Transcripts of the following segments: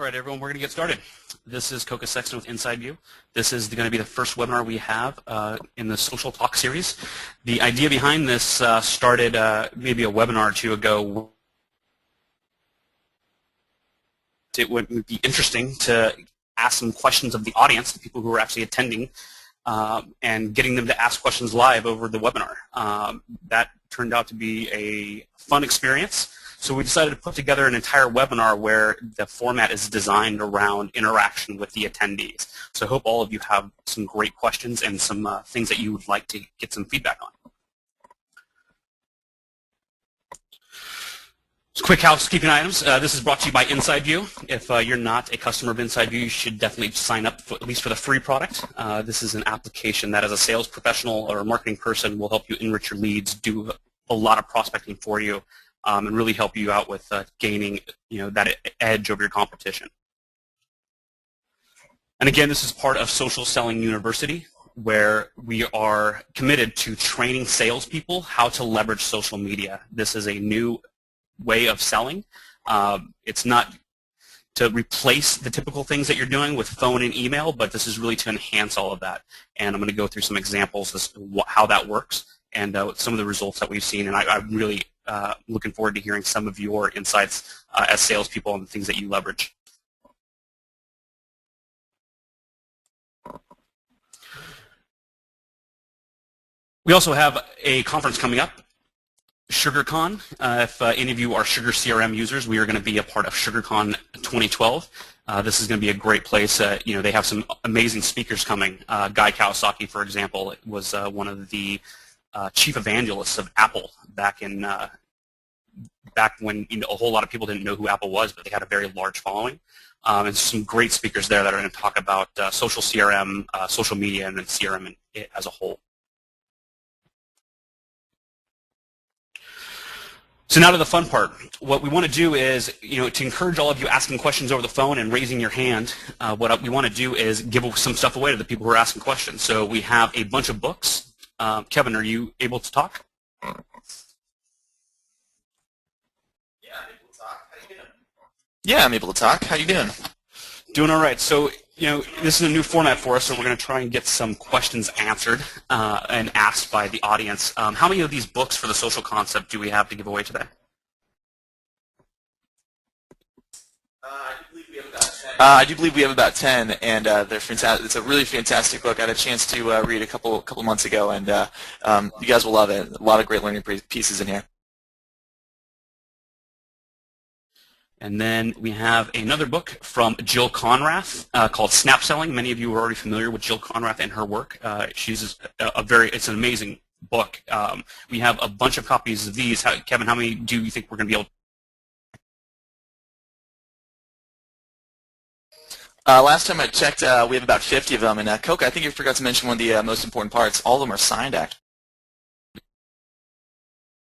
All right, everyone, we're going to get started. This is Koka Sexton with InsideView. This is going to be the first webinar we have in the SocialTalk series. The idea behind this started maybe a webinar or two ago. It would be interesting to ask some questions of the audience, the people who are actually attending, and getting them to ask questions live over the webinar. That turned out to be a fun experience. So we decided to put together an entire webinar where the format is designed around interaction with the attendees. So I hope all of you have some great questions and some things that you would like to get some feedback on. So quick housekeeping items. This is brought to you by InsideView. If you're not a customer of InsideView, you should definitely sign up at least for the free product. This is an application that as a sales professional or a marketing person will help you enrich your leads, do a lot of prospecting for you, and really help you out with gaining, that edge over your competition. And again, this is part of Social Selling University, where we are committed to training salespeople how to leverage social media. This is a new way of selling. It's not to replace the typical things that you're doing with phone and email, but this is really to enhance all of that. And I'm going to go through some examples as to how that works and some of the results that we've seen. And I'm really looking forward to hearing some of your insights as salespeople and the things that you leverage. We also have a conference coming up, SugarCon. If any of you are Sugar CRM users, we are going to be a part of SugarCon 2012. This is going to be a great place. They have some amazing speakers coming. Guy Kawasaki, for example, was one of the chief evangelists of Apple back when a whole lot of people didn't know who Apple was, but they had a very large following. And some great speakers there that are going to talk about social CRM, social media, and then CRM as a whole. So now to the fun part. What we want to do is, to encourage all of you asking questions over the phone and raising your hand, what we want to do is give some stuff away to the people who are asking questions. So we have a bunch of books. Kevin, are you able to talk? Yeah, I'm able to talk. How you doing? Yeah, I'm able to talk. How you doing? Doing all right. So, this is a new format for us, so we're going to try and get some questions answered and asked by the audience. How many of these books for the social concept do we have to give away today? I do believe we have about 10, and they're fantastic. It's a really fantastic book. I had a chance to read a couple months ago, and you guys will love it. A lot of great learning pieces in here. And then we have another book from Jill Conrath called Snap Selling. Many of you are already familiar with Jill Conrath and her work. She's it's an amazing book. We have a bunch of copies of these. Kevin, how many do you think we're going to be able to? Last time I checked, we have about 50 of them. And Koka, I think you forgot to mention one of the most important parts. All of them are signed, actually.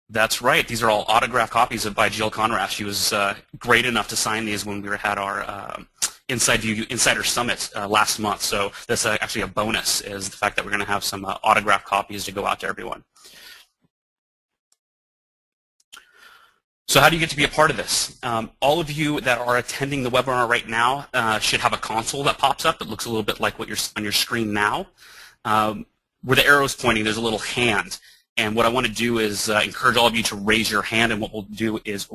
That's right. These are all autographed copies by Jill Conrath. She was great enough to sign these when we had our InsideView Insider Summit last month. So that's actually a bonus, is the fact that we're going to have some autographed copies to go out to everyone. So how do you get to be a part of this? All of you that are attending the webinar right now should have a console that pops up. It looks a little bit like what you're on your screen now. Where the arrow's pointing, there's a little hand. And what I want to do is encourage all of you to raise your hand, and what we'll do is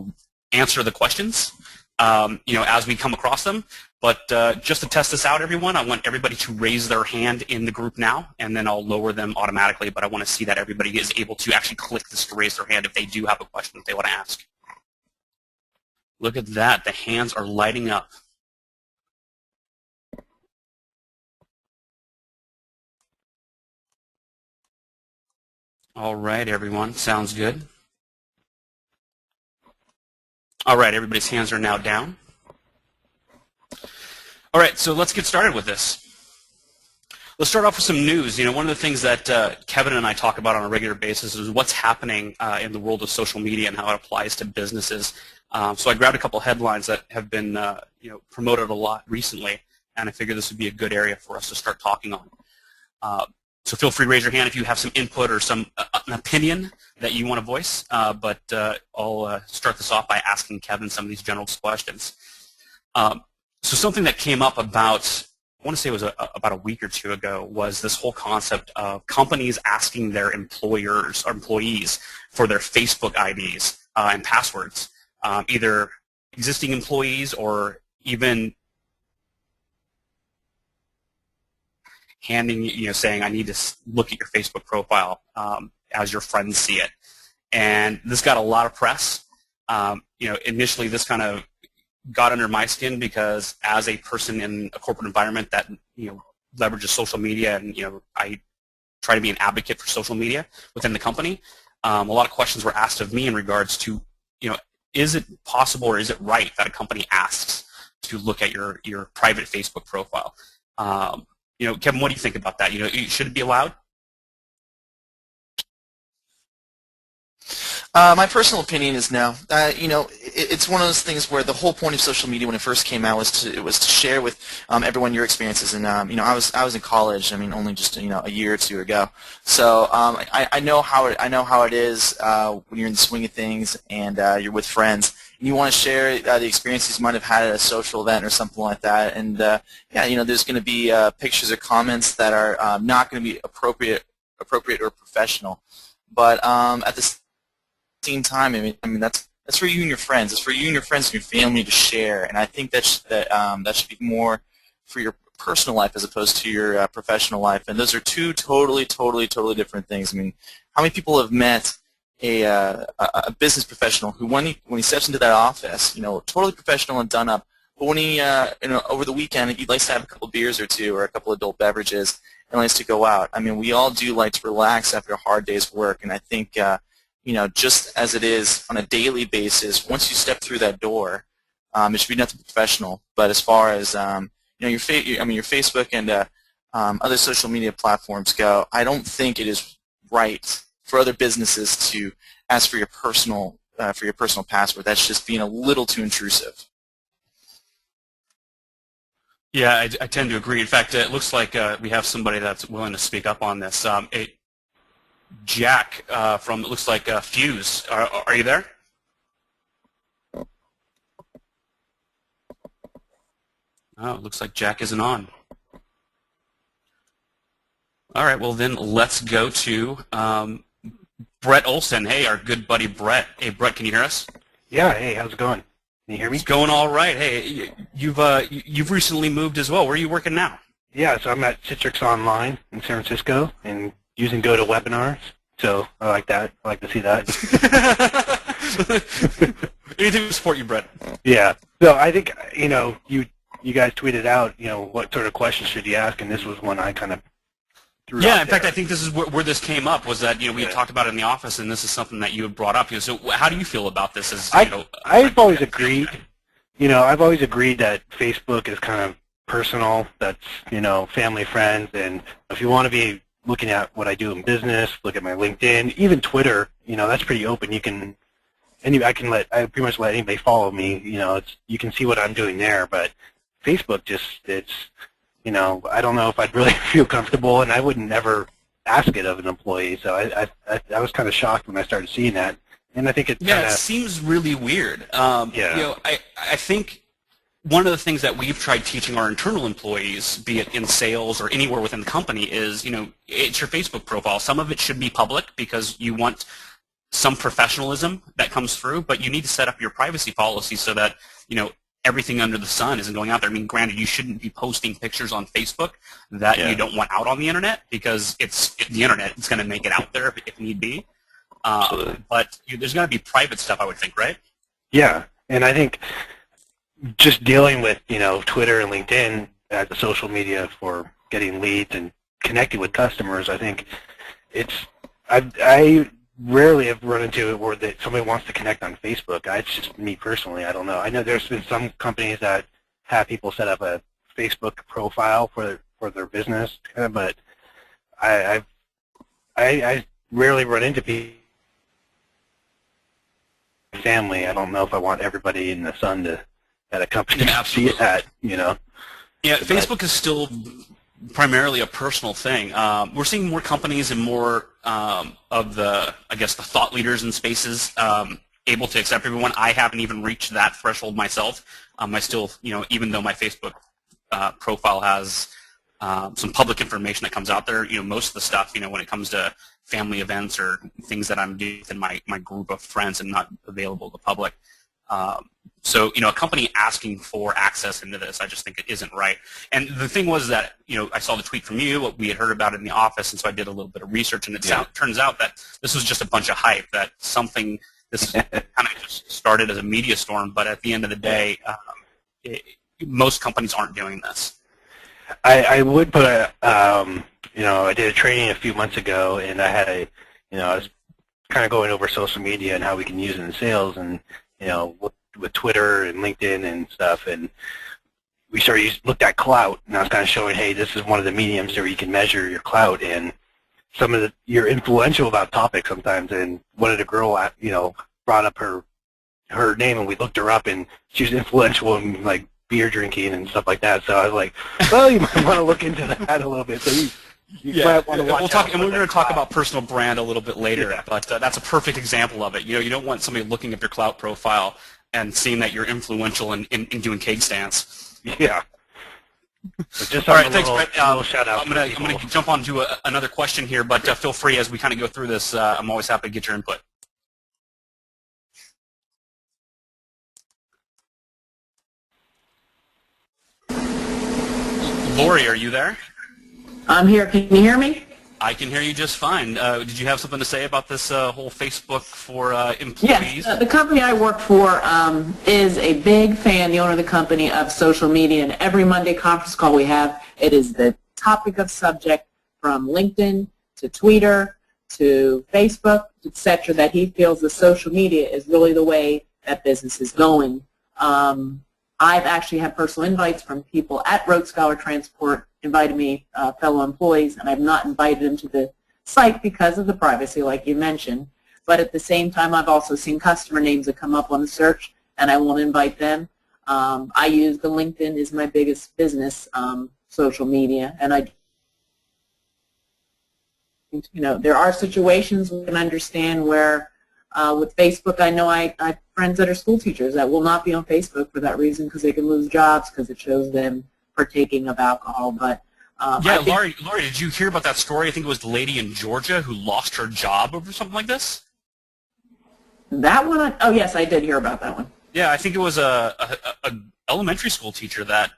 answer the questions, as we come across them. But just to test this out, everyone, I want everybody to raise their hand in the group now, and then I'll lower them automatically. But I want to see that everybody is able to actually click this to raise their hand if they do have a question that they want to ask. Look at that. The hands are lighting up. All right, everyone. Sounds good. All right, everybody's hands are now down. All right, so let's get started with this. Let's start off with some news. One of the things that Kevin and I talk about on a regular basis is what's happening in the world of social media and how it applies to businesses. So I grabbed a couple headlines that have been promoted a lot recently, and I figured this would be a good area for us to start talking on. So feel free to raise your hand if you have some input or an opinion that you want to voice, but I'll start this off by asking Kevin some of these general questions. So something that came up about, I want to say it was about a week or two ago, was this whole concept of companies asking their employers or employees for their Facebook IDs and passwords, either existing employees or even saying, I need to look at your Facebook profile as your friends see it. And this got a lot of press. Initially this kind of got under my skin because as a person in a corporate environment that leverages social media, and I try to be an advocate for social media within the company, a lot of questions were asked of me in regards to is it possible or is it right that a company asks to look at your private Facebook profile? Kevin, what do you think about that? Should it be allowed? My personal opinion is no. It's one of those things where the whole point of social media when it first came out was to share with everyone your experiences. And I was in college. Only just a year or two ago. So I know how it is when you're in the swing of things and you're with friends and you want to share the experiences you might have had at a social event or something like that. And there's going to be pictures or comments that are not going to be appropriate or professional. But at the same time, that's for you and your friends. It's for you and your friends and your family to share, and I think that should be more for your personal life as opposed to your professional life. And those are two totally different things. How many people have met a business professional who, when he steps into that office, totally professional and done up, but when he over the weekend he likes to have a couple of beers or two or a couple of adult beverages and likes to go out. We all do like to relax after a hard day's work, and I think just as it is on a daily basis, once you step through that door, it should be nothing professional. But as far as your Facebook and other social media platforms go, I don't think it is right for other businesses to ask for your personal password. That's just being a little too intrusive. Yeah, I tend to agree. In fact, it looks like we have somebody that's willing to speak up on this. Jack from, it looks like Fuse. Are you there? Oh, it looks like Jack isn't on. All right, well then let's go to Brett Olson. Hey, our good buddy Brett. Hey, Brett, can you hear us? Yeah, hey, how's it going? Can you hear me? It's going all right. Hey, you've recently moved as well. Where are you working now? Yeah, so I'm at Citrix Online in San Francisco and using GoToWebinars. So I like that. I like to see that. Anything to support you, Brett. Yeah. So I think you guys tweeted out what sort of questions should you ask, and this was one I kind of threw. Yeah, out in fact, I think this is where this came up, was that we had talked about it in the office, and this is something that you had brought up. So how do you feel about this? I've always agreed. I've always agreed that Facebook is kind of personal. That's family, friends, and if you want to be looking at what I do in business, look at my LinkedIn, even Twitter, that's pretty open. I pretty much let anybody follow me. You can see what I'm doing there. But Facebook, I don't know if I'd really feel comfortable, and I would never ask it of an employee. So I was kind of shocked when I started seeing that, and I think it seems really weweird. I think one of the things that we've tried teaching our internal employees, be it in sales or anywhere within the company, is, it's your Facebook profile. Some of it should be public because you want some professionalism that comes through, but you need to set up your privacy policy so that, everything under the sun isn't going out there. Granted, you shouldn't be posting pictures on Facebook that you don't want out on the internet because it's the internet. It's going to make it out there if need be. But there's going to be private stuff, I would think, right? Yeah, and I think just dealing with, Twitter and LinkedIn as a social media for getting leads and connecting with customers, I think I rarely have run into it where that somebody wants to connect on Facebook. It's just me personally. I don't know. I know there's been some companies that have people set up a Facebook profile for their business, but I rarely run into people. Family. I don't know if I want everybody in the sun at a company to see that, Yeah, Facebook is still primarily a personal thing. We're seeing more companies and more of the thought leaders in spaces able to accept everyone. I haven't even reached that threshold myself. I still, even though my Facebook profile has some public information that comes out there, most of the stuff, when it comes to family events or things that I'm doing within my group of friends and not available to the public. So, a company asking for access into this, I just think it isn't right. And the thing was that, I saw the tweet from you, we had heard about it in the office, and so I did a little bit of research, and it turns out that this was just a bunch of hype, that this kind of just started as a media storm, but at the end of the day, most companies aren't doing this. I would put I did a training a few months ago, and I had I was kind of going over social media and how we can use it in sales, and with Twitter and LinkedIn and stuff, and we looked at clout, and I was kind of showing, hey, this is one of the mediums where you can measure your clout, and you're influential about topics sometimes, and one of the girl, brought up her name, and we looked her up, and she was influential in like beer drinking and stuff like that. So I was like, well, you might want to look into that a little bit. So you might want to watch out. And we're going to talk about personal brand a little bit later, but that's a perfect example of it. You don't want somebody looking at your clout profile and seeing that you're influential in doing keg stands. Yeah. So all right, thanks, Brett. Shout out I'm going to jump on to another question here, but feel free as we kind of go through this. I'm always happy to get your input. Lori, are you there? I'm here. Can you hear me? I can hear you just fine. Did you have something to say about this whole Facebook for employees? Yes. The company I work for is a big fan, the owner of the company, of social media. And every Monday conference call we have, it is the topic of subject from LinkedIn to Twitter to Facebook, etc., that he feels the social media is really the way that business is going. I've actually had personal invites from people at Road Scholar Transport, invited me, fellow employees, and I've not invited them to the site because of the privacy, like you mentioned. But at the same time, I've also seen customer names that come up on the search, and I won't invite them. I use the LinkedIn is my biggest business social media, and there are situations we can understand where with Facebook, I know I have friends that are school teachers that will not be on Facebook for that reason because they can lose jobs because it shows them partaking of alcohol. But Laurie, did you hear about that story? I think it was the lady in Georgia who lost her job over something like this. That one? Oh, yes, I did hear about that one. Yeah, I think it was a elementary school teacher that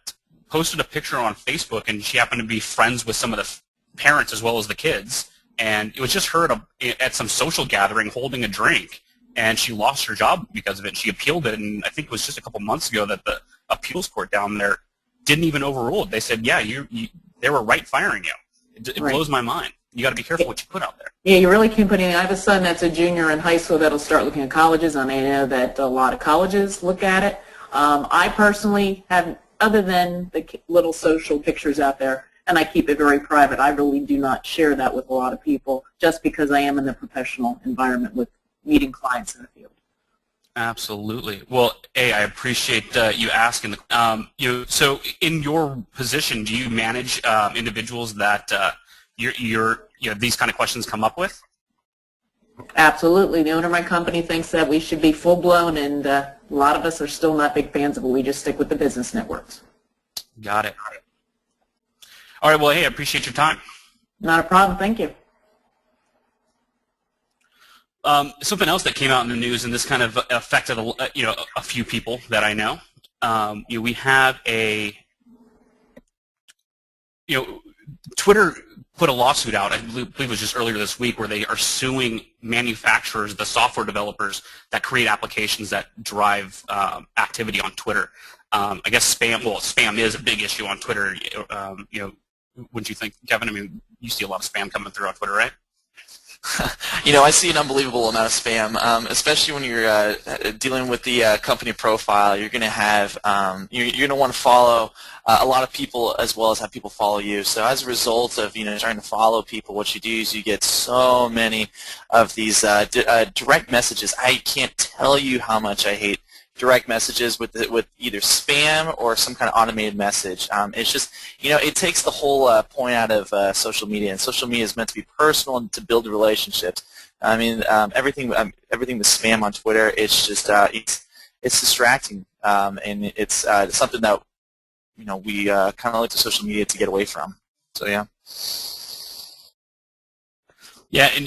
posted a picture on Facebook, and she happened to be friends with some of the parents as well as the kids. And it was just her at some social gathering holding a drink, and she lost her job because of it. She appealed it, and I think it was just a couple months ago that the appeals court down there didn't even overrule it. They said, yeah, they were right firing you. It blows my mind. You got to be careful what you put out there. Yeah, you really can't put anything. I have a son that's a junior in high school that'll start looking at colleges, and I know that a lot of colleges look at it. I personally have, other than the little social pictures out there, and I keep it very private. I really do not share that with a lot of people just because I am in the professional environment with meeting clients in the field. Absolutely. Well, I appreciate you asking. So in your position, do you manage individuals that these kind of questions come up with? Absolutely. The owner of my company thinks that we should be full-blown, and a lot of us are still not big fans of it. We just stick with the business networks. Got it. All right, well, I appreciate your time. Not a problem. Thank you. Something else that came out in the news, and this kind of affected a few people that I know. We have Twitter put a lawsuit out, I believe it was just earlier this week, where they are suing manufacturers, the software developers that create applications that drive activity on Twitter. I guess spam is a big issue on Twitter. Wouldn't you think, Kevin? I mean, you see a lot of spam coming through on Twitter, right? I see an unbelievable amount of spam, especially when you're dealing with the company profile. You're going to have you're going to want to follow a lot of people as well as have people follow you. So as a result of trying to follow people, what you do is you get so many of these direct messages. I can't tell you how much I hate direct messages with either spam or some kind of automated message. It's just, it takes the whole point out of social media, and social media is meant to be personal and to build relationships. I mean, everything with spam on Twitter, it's just it's distracting, and it's something that we kind of look to social media to get away from. So yeah. Yeah, and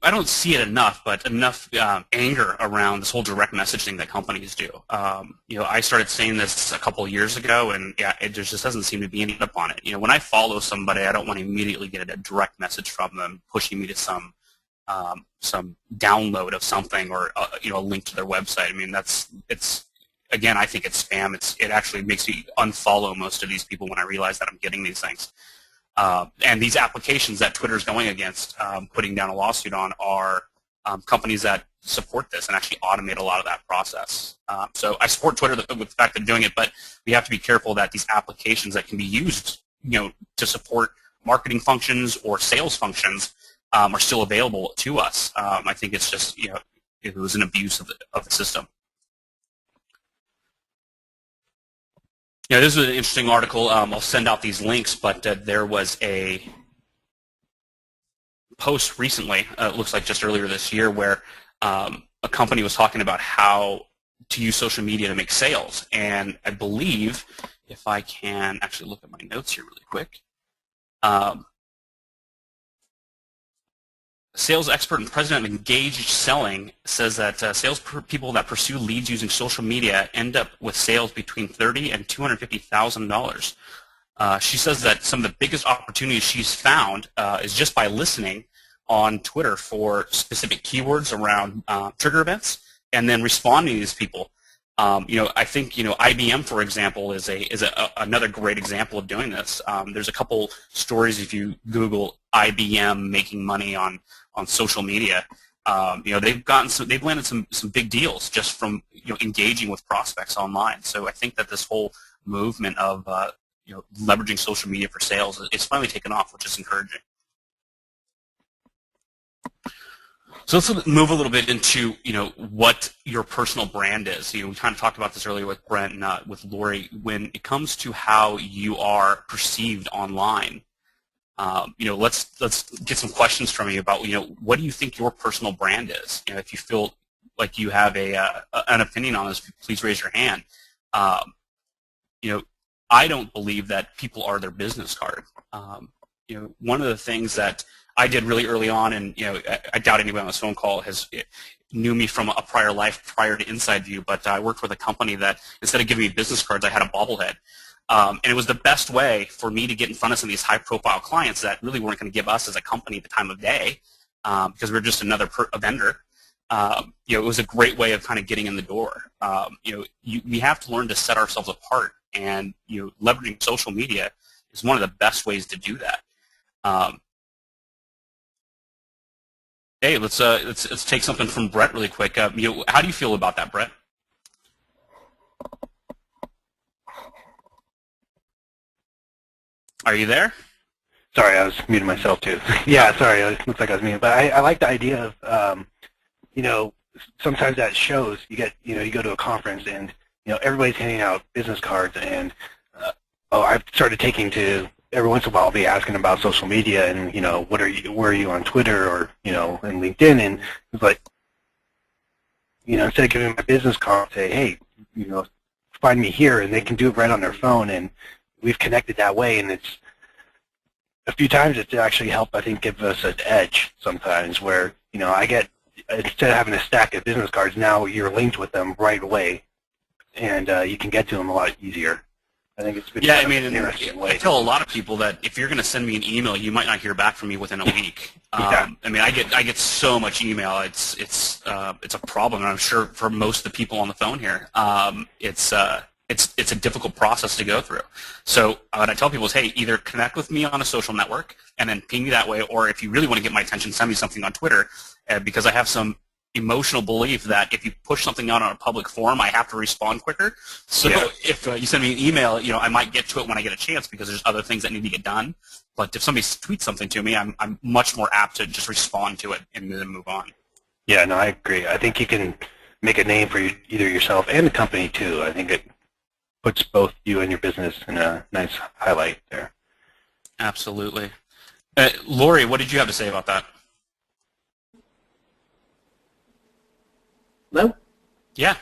I don't see it enough, but enough anger around this whole direct messaging that companies do. I started saying this a couple of years ago, and yeah, it just doesn't seem to be any up on it. When I follow somebody, I don't want to immediately get a direct message from them pushing me to some download of something or a link to their website. I mean, again, I think it's spam. It actually makes me unfollow most of these people when I realize that I'm getting these things. And these applications that Twitter's going against, putting down a lawsuit on, are companies that support this and actually automate a lot of that process. So I support Twitter with the fact they're doing it, but we have to be careful that these applications that can be used, to support marketing functions or sales functions are still available to us. I think it's just, it was an abuse of the system. This is an interesting article. I'll send out these links, but there was a post recently, it looks like just earlier this year, where a company was talking about how to use social media to make sales. And I believe, if I can actually look at my notes here really quick, sales expert and president of Engaged Selling says that sales people that pursue leads using social media end up with sales between $30,000 and $250,000. She says that some of the biggest opportunities she's found is just by listening on Twitter for specific keywords around trigger events and then responding to these people. I think IBM, for example, is another great example of doing this. There's a couple stories if you Google IBM making money on social media. They've landed some big deals just from engaging with prospects online. So I think that this whole movement of leveraging social media for sales is finally taken off, which is encouraging. So let's move a little bit into what your personal brand is. We kind of talked about this earlier with Brent and with Lori. When it comes to how you are perceived online, let's get some questions from you about what do you think your personal brand is. If you feel like you have an opinion on this, please raise your hand. I don't believe that people are their business card. One of the things that I did really early on, and I doubt anybody on this phone call knew me from a prior life prior to InsideView, but I worked with a company that instead of giving me business cards, I had a bobblehead. And it was the best way for me to get in front of some of these high-profile clients that really weren't going to give us as a company the time of day because we were just another vendor. It was a great way of kind of getting in the door. We have to learn to set ourselves apart, and leveraging social media is one of the best ways to do that. Hey, let's take something from Brett really quick. How do you feel about that, Brett? Are you there? Sorry, I was muting myself too. Yeah, sorry, it looks like I was muted. But I like the idea of, sometimes at shows you get, you go to a conference and everybody's handing out business cards, and I've started taking to. Every once in a while, I'll be asking about social media and, where are you on Twitter or, and LinkedIn, and it's like, instead of giving my business card, say, hey, find me here, and they can do it right on their phone, and we've connected that way, and it's a few times it's actually helped, I think, give us an edge sometimes where, I get, instead of having a stack of business cards, now you're linked with them right away, and you can get to them a lot easier. I think it's been an interesting way. I tell a lot of people that if you're going to send me an email, you might not hear back from me within a week. Yeah. I get so much email. It's a problem, and I'm sure for most of the people on the phone here, it's a difficult process to go through. So what I tell people is, hey, either connect with me on a social network and then ping me that way, or if you really want to get my attention, send me something on Twitter, because I have some emotional belief that if you push something out on a public forum, I have to respond quicker. So if you send me an email, I might get to it when I get a chance because there's other things that need to get done. But if somebody tweets something to me, I'm much more apt to just respond to it and then move on. Yeah, no, I agree. I think you can make a name for either yourself and the company too. I think it puts both you and your business in a nice highlight there. Absolutely. Lori, what did you have to say about that? Hello? Yeah.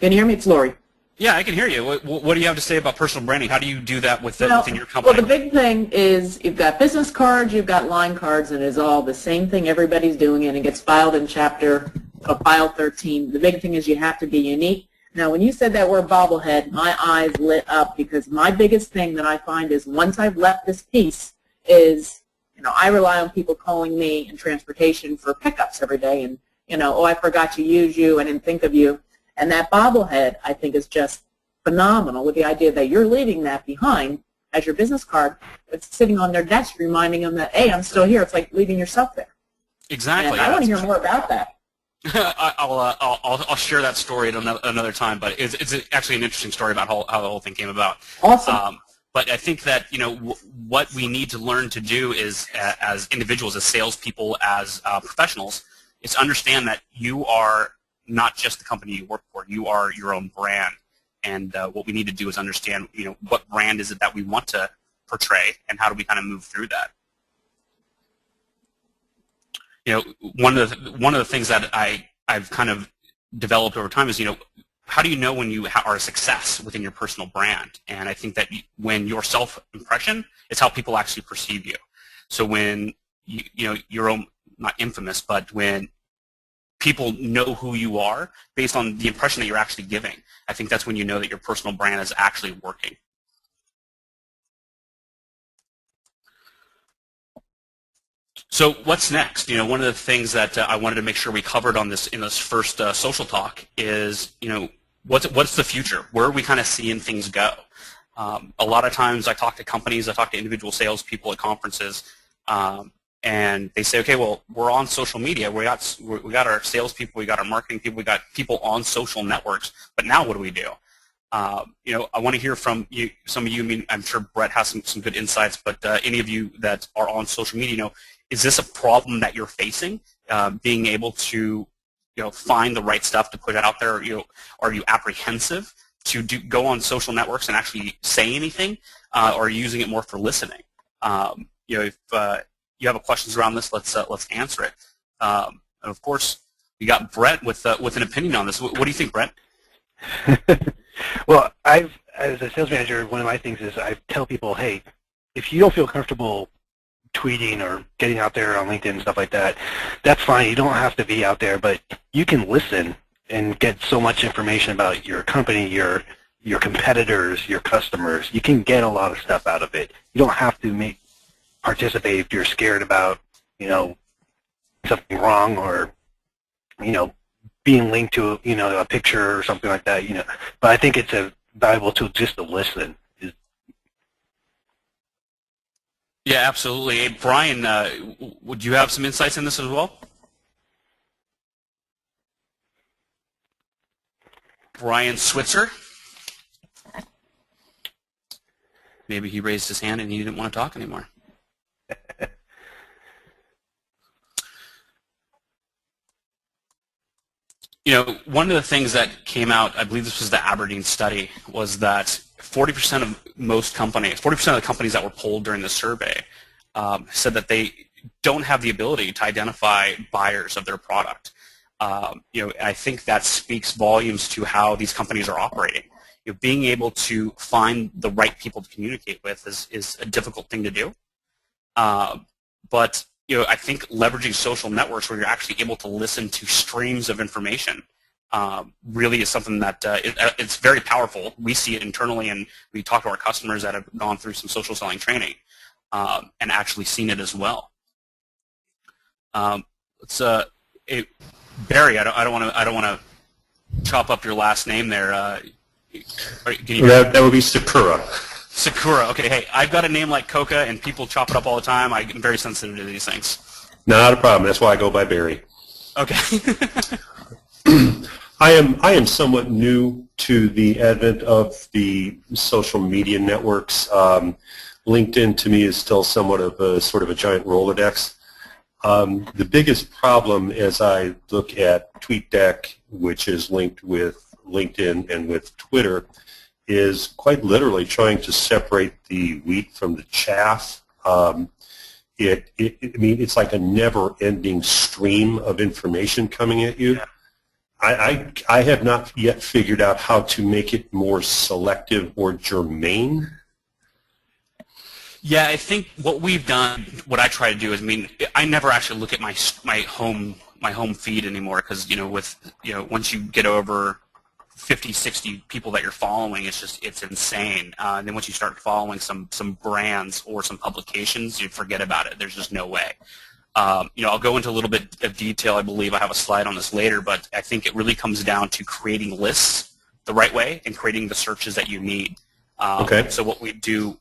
Can you hear me? It's Lori. Yeah, I can hear you. What do you have to say about personal branding? How do you do that within your company? Well, the big thing is you've got business cards, you've got line cards, and it's all the same thing everybody's doing, and it gets filed in file 13. The big thing is you have to be unique. Now, when you said that word bobblehead, my eyes lit up because my biggest thing that I find is once I've left this piece is, I rely on people calling me in transportation for pickups every day, and, oh, I forgot to use you, I didn't think of you. And that bobblehead, I think, is just phenomenal with the idea that you're leaving that behind as your business card. It's sitting on their desk reminding them that, hey, I'm still here. It's like leaving yourself there. Exactly. And I want to hear more about that. I'll share that story at another time, but it's actually an interesting story about how the whole thing came about. Awesome. But I think that what we need to learn to do is, as individuals, as salespeople, as professionals, is understand that you are not just the company you work for. You are your own brand, and what we need to do is understand, what brand is it that we want to portray, and how do we kind of move through that. One of the things that I've kind of developed over time is, how do you know when you are a success within your personal brand? And I think that when your self-impression is how people actually perceive you. So when you're not infamous, but when people know who you are based on the impression that you're actually giving, I think that's when you know that your personal brand is actually working. So what's next? One of the things that I wanted to make sure we covered in this first social talk is, what's the future? Where are we kind of seeing things go? A lot of times I talk to companies, I talk to individual salespeople at conferences, and they say, okay, well, we're on social media. We got our salespeople, we got our marketing people, we got people on social networks. But now what do we do? I want to hear from you, some of you. I mean, I'm sure Brett has some good insights, but any of you that are on social media, is this a problem that you're facing? Being able to, find the right stuff to put out there. Are you apprehensive to go on social networks and actually say anything, or are you using it more for listening? If you have questions around this, let's answer it. And of course, you got Brett with an opinion on this. What do you think, Brett? Well, as a sales manager, one of my things is I tell people, hey, if you don't feel comfortable tweeting or getting out there on LinkedIn and stuff like that, that's fine. You don't have to be out there, but you can listen and get so much information about your company, your competitors, your customers. You can get a lot of stuff out of it. You don't have to participate if you're scared about, something wrong or, being linked to, a picture or something like that, But I think it's a valuable tool just to listen. Yeah, absolutely. Hey, Brian, would you have some insights in this as well? Brian Switzer? Maybe he raised his hand and he didn't want to talk anymore. One of the things that came out, I believe this was the Aberdeen study, was that 40% of most companies, 40% of the companies that were polled during the survey said that they don't have the ability to identify buyers of their product. I think that speaks volumes to how these companies are operating. Being able to find the right people to communicate with is a difficult thing to do. But I think leveraging social networks where you're actually able to listen to streams of information really is something that it's very powerful. We see it internally, and we talk to our customers that have gone through some social selling training and actually seen it as well. Barry, I don't want to chop up your last name there. That would be Sakura. Sakura. Okay, hey, I've got a name like Koka, and people chop it up all the time. I'm very sensitive to these things. Not a problem. That's why I go by Barry. Okay. I am somewhat new to the advent of the social media networks. LinkedIn to me is still somewhat of a sort of a giant Rolodex. The biggest problem as I look at TweetDeck, which is linked with LinkedIn and with Twitter, is quite literally trying to separate the wheat from the chaff. I mean, it's like a never-ending stream of information coming at you. I have not yet figured out how to make it more selective or germane. Yeah, I think what we've done, what I try to do is, I mean, I never actually look at my home feed anymore because, once you get over 50, 60 people that you're following, it's insane. And then once you start following some brands or some publications, you forget about it. There's just no way. I'll go into a little bit of detail. I believe I have a slide on this later, but I think it really comes down to creating lists the right way and creating the searches that you need. Okay. So what we do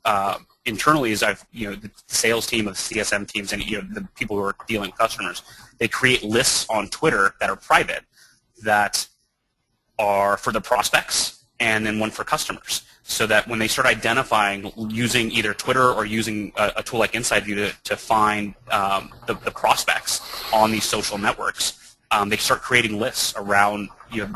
internally is the sales team of CSM teams and the people who are dealing with customers, they create lists on Twitter that are private that are for the prospects and then one for customers, so that when they start identifying using either Twitter or using a tool like InsideView to find the prospects on these social networks, they start creating lists around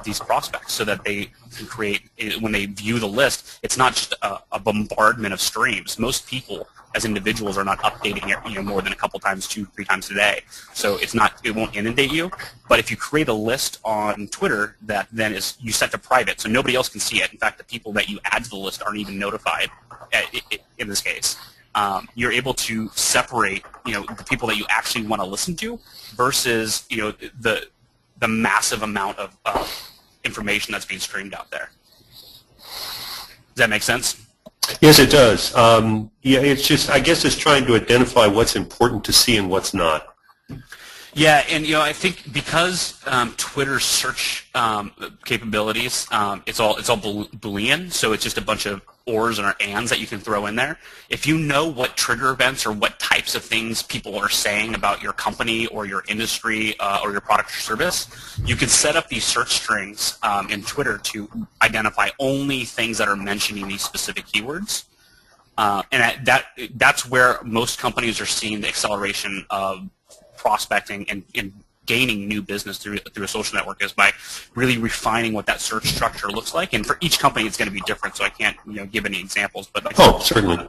these prospects so that they can create, when they view the list, it's not just a bombardment of streams. Most people as individuals are not updating it more than a couple times, 2-3 times a day. So it won't inundate you. But if you create a list on Twitter that then you set to private, so nobody else can see it. In fact, the people that you add to the list aren't even notified in this case. You're able to separate the people that you actually want to listen to versus the massive amount of information that's being streamed out there. Does that make sense? Yes, it does. Yeah, it's just, I guess it's trying to identify what's important to see and what's not. Yeah, and I think because Twitter's search capabilities, it's all Boolean, so it's just a bunch of ors or ands that you can throw in there. If you know what trigger events or what types of things people are saying about your company or your industry or your product or service, you can set up these search strings in Twitter to identify only things that are mentioning these specific keywords. And that's where most companies are seeing the acceleration of prospecting and gaining new business through a social network, is by really refining what that search structure looks like. And for each company, it's going to be different, so I can't give any examples. But Certainly.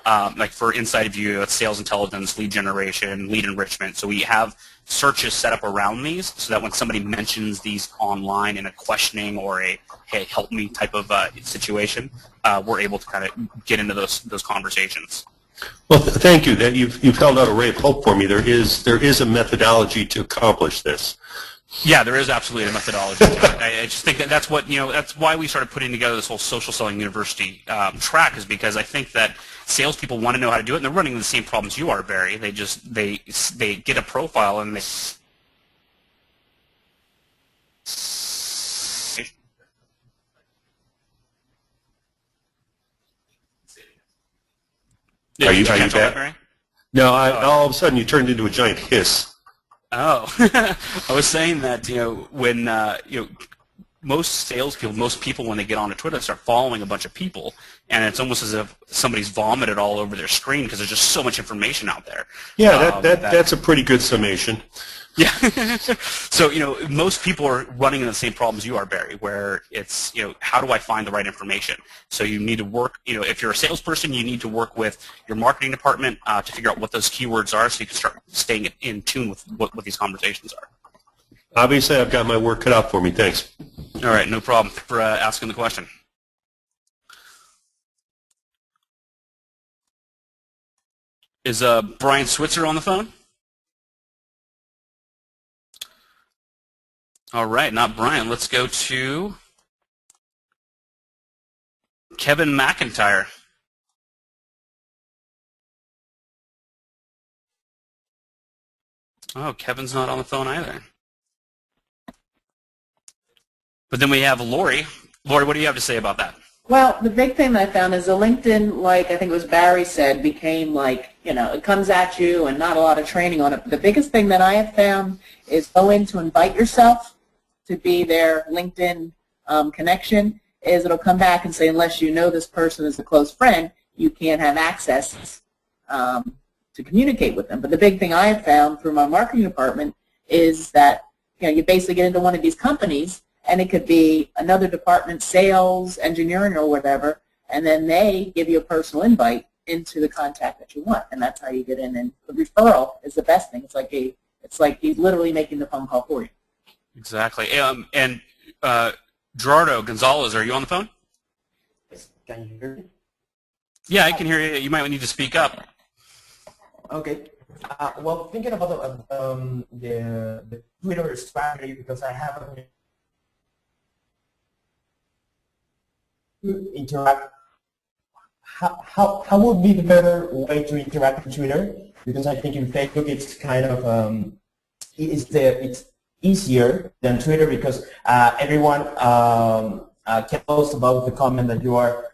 Like for InsideView, it's sales intelligence, lead generation, lead enrichment. So we have searches set up around these so that when somebody mentions these online in a questioning or a hey, help me type of situation, we're able to kind of get into those conversations. Well, thank you. That you've held out a ray of hope for me. There is a methodology to accomplish this. Yeah, there is absolutely a methodology to it. I just think that's what that's why we started putting together this whole social selling university track, is because I think that salespeople want to know how to do it, and they're running the same problems you are, Barry. They get a profile and they. Are you catch all that, back? Barry? No, all of a sudden you turned into a giant hiss. Oh, I was saying that when most salespeople, most people when they get onto Twitter start following a bunch of people, and it's almost as if somebody's vomited all over their screen because there's just so much information out there. Yeah, that's a pretty good summation. Yeah. So, most people are running into the same problems you are, Barry, where it's, how do I find the right information? So you need to work, if you're a salesperson, you need to work with your marketing department to figure out what those keywords are so you can start staying in tune with what these conversations are. Obviously, I've got my work cut out for me. Thanks. All right, no problem for asking the question. Is Brian Switzer on the phone? All right, not Brian. Let's go to Kevin McIntyre. Oh, Kevin's not on the phone either. But then we have Lori. Lori, what do you have to say about that? Well, the big thing that I found is the LinkedIn, like I think it was Barry said, became like, it comes at you and not a lot of training on it. But the biggest thing that I have found is go in to invite yourself to be their LinkedIn connection, is it'll come back and say, unless you know this person is a close friend, you can't have access to communicate with them. But the big thing I have found through my marketing department is that you basically get into one of these companies, and it could be another department, sales, engineering, or whatever, and then they give you a personal invite into the contact that you want, and that's how you get in. And the referral is the best thing. It's like he's literally making the phone call for you. Exactly. And Gerardo Gonzalez, are you on the phone? Can you hear me? Yeah, I can hear you. You might need to speak up. Okay. Well, thinking about the Twitter strategy, because I have to interact. How would be the better way to interact with Twitter? Because I think in Facebook it's kind of it's easier than Twitter, because everyone can post about the comment that you are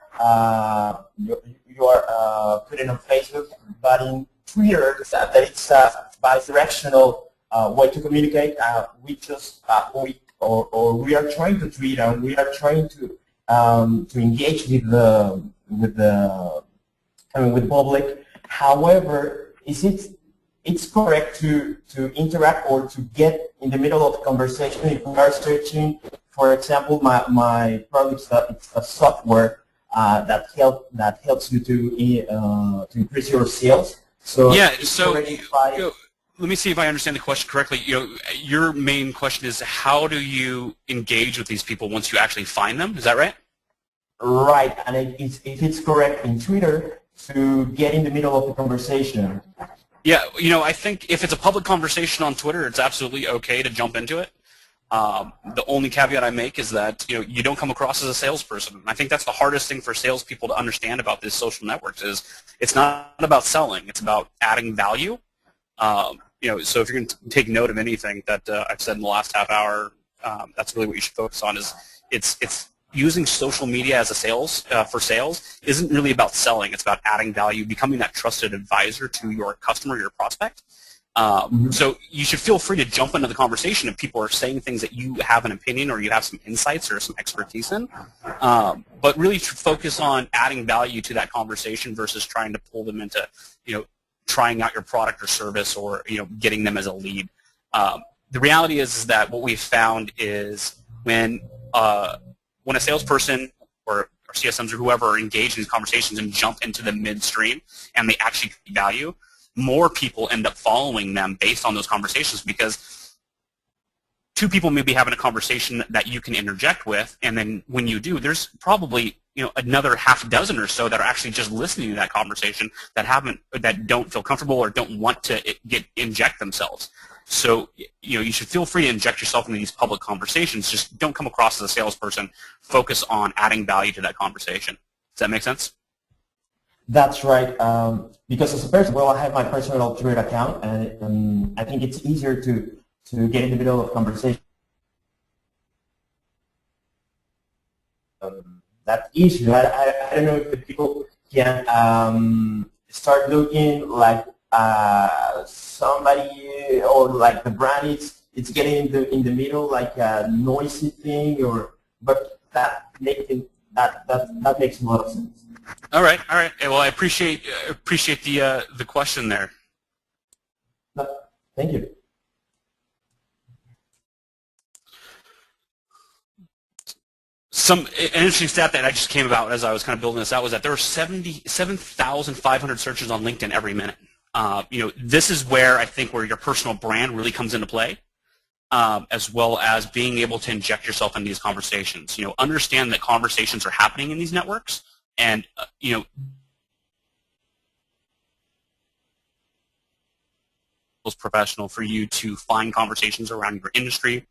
putting on Facebook, but in Twitter that it's a bi-directional way to communicate. We just we are trying to tweet, and we are trying to engage with the public. However, it's correct to interact or to get in the middle of the conversation if we are searching. For example, my product, it's a software that helps you to increase your sales. So yeah. So let me see if I understand the question correctly. Your main question is, how do you engage with these people once you actually find them? Is that right? Right, and if it's correct in Twitter, to get in the middle of the conversation. Yeah, I think if it's a public conversation on Twitter, it's absolutely okay to jump into it. The only caveat I make is that you don't come across as a salesperson. I think that's the hardest thing for salespeople to understand about these social networks is it's not about selling; it's about adding value. So if you're going to take note of anything that I've said in the last half hour, that's really what you should focus on. Is it's using social media as a for sales isn't really about selling. It's about adding value, becoming that trusted advisor to your customer, your prospect. So you should feel free to jump into the conversation if people are saying things that you have an opinion or you have some insights or some expertise in. But really focus on adding value to that conversation versus trying to pull them into, trying out your product or service or, getting them as a lead. The reality is that what we've found is when a salesperson or CSMs or whoever are engaged in these conversations and jump into the midstream and they actually create value, more people end up following them based on those conversations, because two people may be having a conversation that you can interject with, and then when you do, there's probably another half dozen or so that are actually just listening to that conversation that don't feel comfortable or don't want to inject themselves. So you should feel free to inject yourself into these public conversations. Just don't come across as a salesperson. Focus on adding value to that conversation. Does that make sense? That's right. Because as a person, well, I have my personal Twitter account, and I think it's easier to get in the middle of conversation. That issue. I don't know if the people can start looking like somebody or like the brand it's getting in the middle, like a noisy thing, but that makes a lot of sense. All right. Well, I appreciate the question there. Thank you. An interesting stat that I just came about as I was kind of building this out was that there are 77,500 searches on LinkedIn every minute. This is where I think where your personal brand really comes into play, as well as being able to inject yourself into these conversations. Understand that conversations are happening in these networks, and it's professional for you to find conversations around your industry,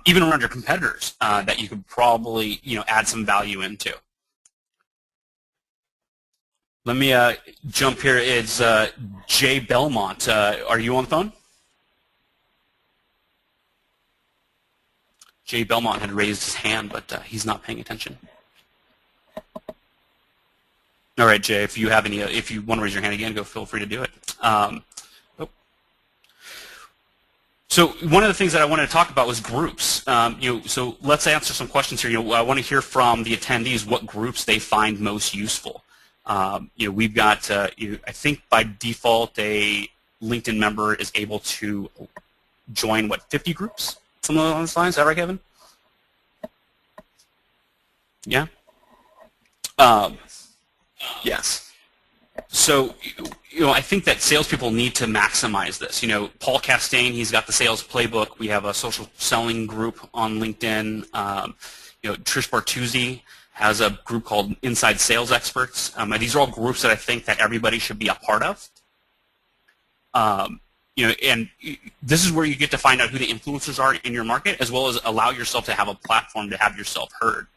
even around your competitors, that you could probably add some value into. Let me jump here. It's Jay Belmont. Are you on the phone? Jay Belmont had raised his hand, but he's not paying attention. All right, Jay. If you want to raise your hand again, feel free to do it. So one of the things that I wanted to talk about was groups. So let's answer some questions here. I want to hear from the attendees what groups they find most useful. We've got, I think by default, a LinkedIn member is able to join, 50 groups? Something along those lines. Is that right, Kevin? Yeah? Yes. So, I think that salespeople need to maximize this. Paul Castaigne, he's got the sales playbook. We have a social selling group on LinkedIn. Trish Bartuzzi has a group called Inside Sales Experts. And these are all groups that I think that everybody should be a part of. And this is where you get to find out who the influencers are in your market, as well as allow yourself to have a platform to have yourself heard.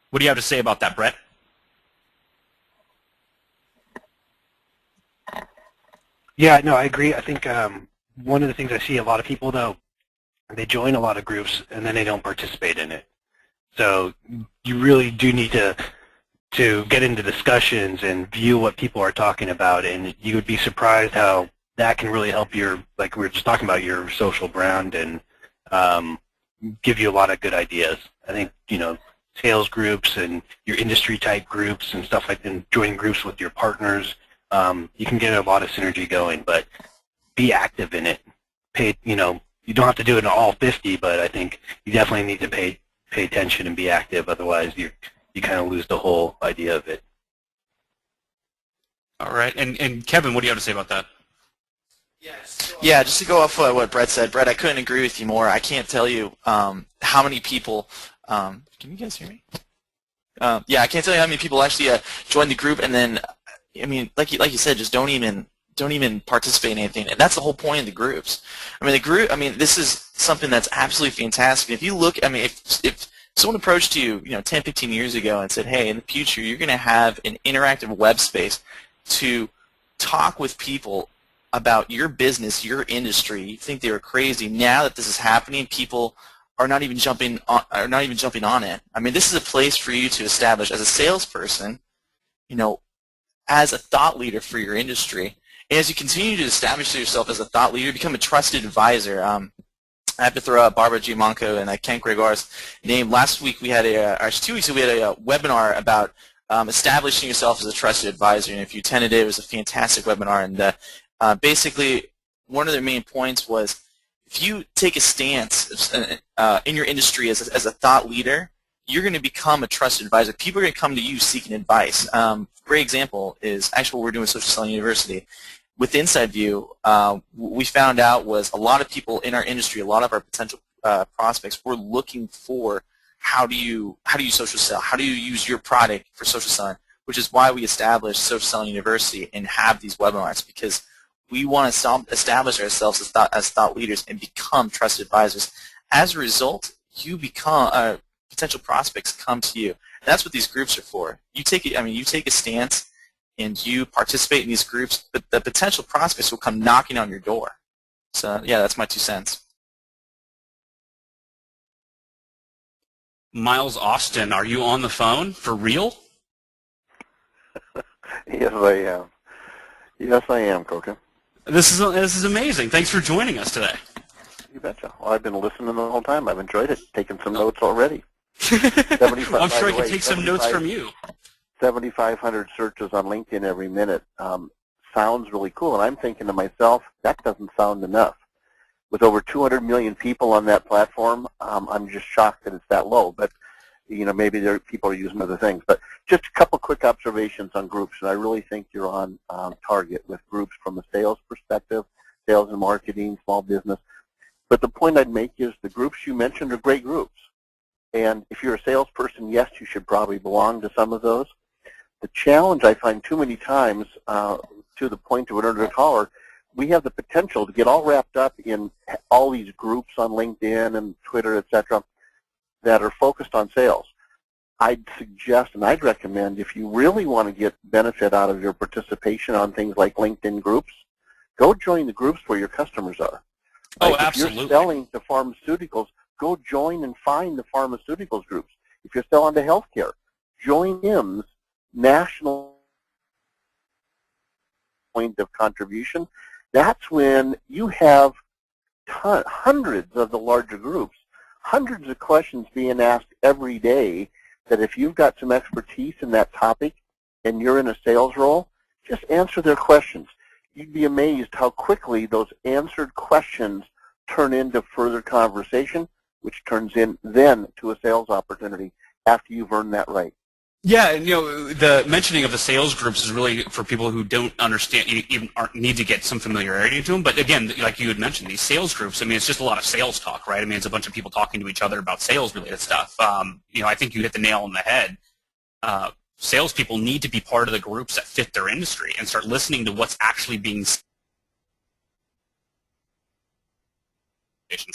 What do you have to say about that, Brett? Yeah, no, I agree. I think one of the things I see a lot of people, though, they join a lot of groups and then they don't participate in it. So you really do need to get into discussions and view what people are talking about, and you would be surprised how that can really help your, like we were just talking about, your social brand and give you a lot of good ideas. I think, sales groups and your industry type groups and stuff like that, and joining groups with your partners, you can get a lot of synergy going, but be active in it. You don't have to do it in all 50, but I think you definitely need to pay attention and be active. Otherwise, you kind of lose the whole idea of it. All right. And Kevin, what do you have to say about that? Yeah, just to go off what Brett said. Brett, I couldn't agree with you more. I can't tell you how many people can you guys hear me? Yeah, I can't tell you how many people actually join the group, and then, like you said, just don't even participate in anything. And that's the whole point of the groups. This is something that's absolutely fantastic. If you look, if someone approached you, 10, 15 years ago and said, hey, in the future, you're going to have an interactive web space to talk with people about your business, your industry, you think they were crazy. Now that this is happening, people are not even jumping on it. This is a place for you to establish as a salesperson, as a thought leader for your industry. And as you continue to establish yourself as a thought leader, become a trusted advisor. I have to throw out Barbara G. Monco and Ken Gregoire's name. Last week we had 2 weeks ago we had a webinar about establishing yourself as a trusted advisor. And if you attended it, it was a fantastic webinar. And basically, one of their main points was, if you take a stance in your industry as a thought leader, you're going to become a trusted advisor. People are going to come to you seeking advice. Great example is actually what we're doing with Social Selling University. With InsideView, we found out was a lot of people in our industry, a lot of our potential prospects were looking for how do you social sell, how do you use your product for social selling, which is why we established Social Selling University and have these webinars, because we want to establish ourselves as thought leaders and become trusted advisors. As a result, you become potential prospects come to you. And that's what these groups are for. You take a stance and you participate in these groups, but the potential prospects will come knocking on your door. So yeah, that's my 2 cents. Miles Austin, are you on the phone for real? Yes, I am. Yes, I am, Koka. This is amazing. Thanks for joining us today. You betcha. Well, I've been listening the whole time. I've enjoyed it. Taken some notes already. I'm sure I can take some notes from you. 7,500 searches on LinkedIn every minute. Sounds really cool. And I'm thinking to myself, that doesn't sound enough. With over 200 million people on that platform, I'm just shocked that it's that low. But maybe people are using other things. But just a couple quick observations on groups, and I really think you're on target with groups from a sales perspective, sales and marketing, small business. But the point I'd make is the groups you mentioned are great groups. And if you're a salesperson, yes, you should probably belong to some of those. The challenge I find too many times, to the point of an earlier caller, we have the potential to get all wrapped up in all these groups on LinkedIn and Twitter, etc., that are focused on sales. I'd suggest and I'd recommend, if you really want to get benefit out of your participation on things like LinkedIn groups, go join the groups where your customers are. Oh, Like absolutely. If you're selling to pharmaceuticals, go join and find the pharmaceuticals groups. If you're selling to healthcare, join IM's national point of contribution. That's when you have hundreds of the larger groups, hundreds of questions being asked every day, that if you've got some expertise in that topic, and you're in a sales role, just answer their questions. You'd be amazed how quickly those answered questions turn into further conversation, which turns in then to a sales opportunity after you've earned that right. Yeah, and the mentioning of the sales groups is really for people who don't understand, even need to get some familiarity to them. But again, like you had mentioned, these sales groups, I mean, it's just a lot of sales talk, right? I mean, it's a bunch of people talking to each other about sales-related stuff. I think you hit the nail on the head. Salespeople need to be part of the groups that fit their industry and start listening to what's actually being said,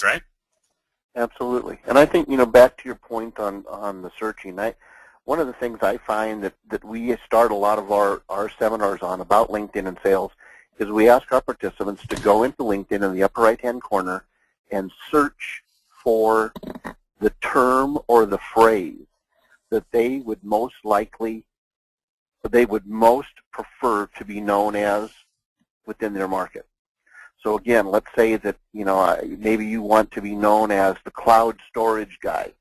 right? Absolutely. And I think, back to your point on the searching, one of the things I find that we start a lot of our seminars on about LinkedIn and sales is we ask our participants to go into LinkedIn in the upper right-hand corner and search for the term or the phrase that they would most prefer to be known as within their market. So again, let's say that, maybe you want to be known as the cloud storage guy,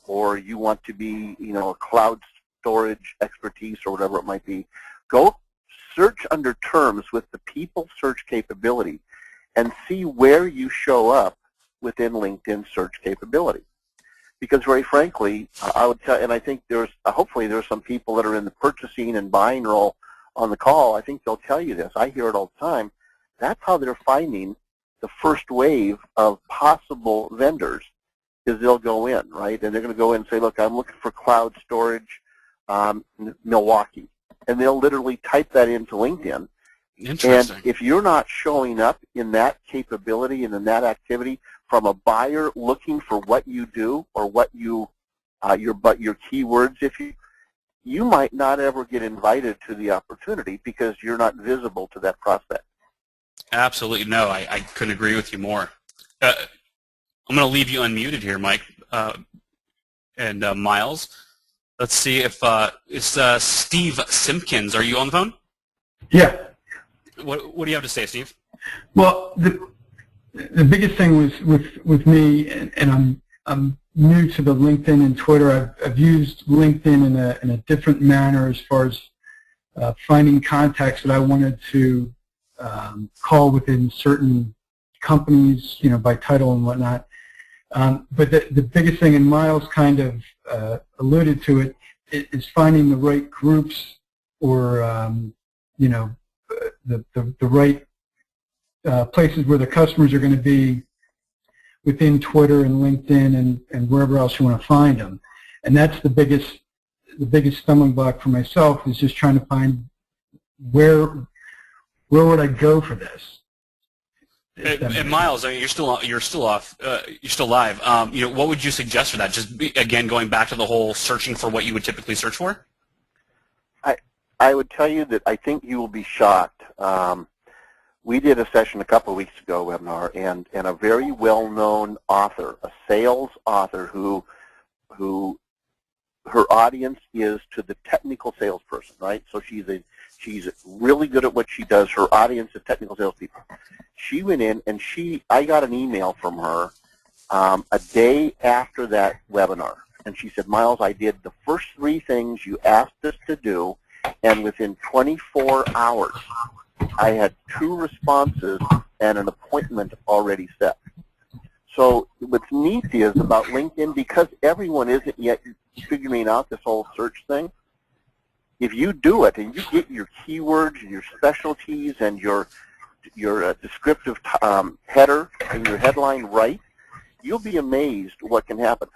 or you want to be, a cloud storage expertise or whatever it might be. Go search under terms with the people search capability and see where you show up within LinkedIn search capability. Because very frankly, I would tell, and I think hopefully there's some people that are in the purchasing and buying role on the call. I think they'll tell you this. I hear it all the time. That's how they're finding the first wave of possible vendors, is they'll go in, right? And they're going to go in and say, look, I'm looking for cloud storage, Milwaukee. And they'll literally type that into LinkedIn. Interesting. And if you're not showing up in that capability and in that activity from a buyer looking for what you do or what your keywords, you might not ever get invited to the opportunity because you're not visible to that prospect. Absolutely. No, I couldn't agree with you more. I'm going to leave you unmuted here, Mike and Miles. Let's see if it's Steve Simpkins. Are you on the phone? Yeah. What do you have to say, Steve? Well, the biggest thing was with me, and I'm new to the LinkedIn and Twitter. I've used LinkedIn in a different manner as far as finding contacts that I wanted to call within certain companies, by title and whatnot. But the biggest thing, and Miles kind of alluded to it, is finding the right groups or the right places where the customers are going to be within Twitter and LinkedIn and wherever else you want to find them. And that's the biggest stumbling block for myself, is just trying to find where would I go for this. And Miles, I mean, you're still live. What would you suggest for that? Just again, going back to the whole searching for what you would typically search for. I would tell you that I think you will be shocked. We did a session a couple of weeks ago, webinar, and a very well-known author, a sales author who her audience is to the technical salesperson, right? So she's really good at what she does. Her audience is technical salespeople. She went in and I got an email from her a day after that webinar, and she said, Miles, I did the first 3 things you asked us to do, and within 24 hours, I had 2 responses and an appointment already set. So what's neat is about LinkedIn, because everyone isn't yet figuring out this whole search thing, if you do it and you get your keywords and your specialties and your descriptive header and your headline right, you'll be amazed what can happen.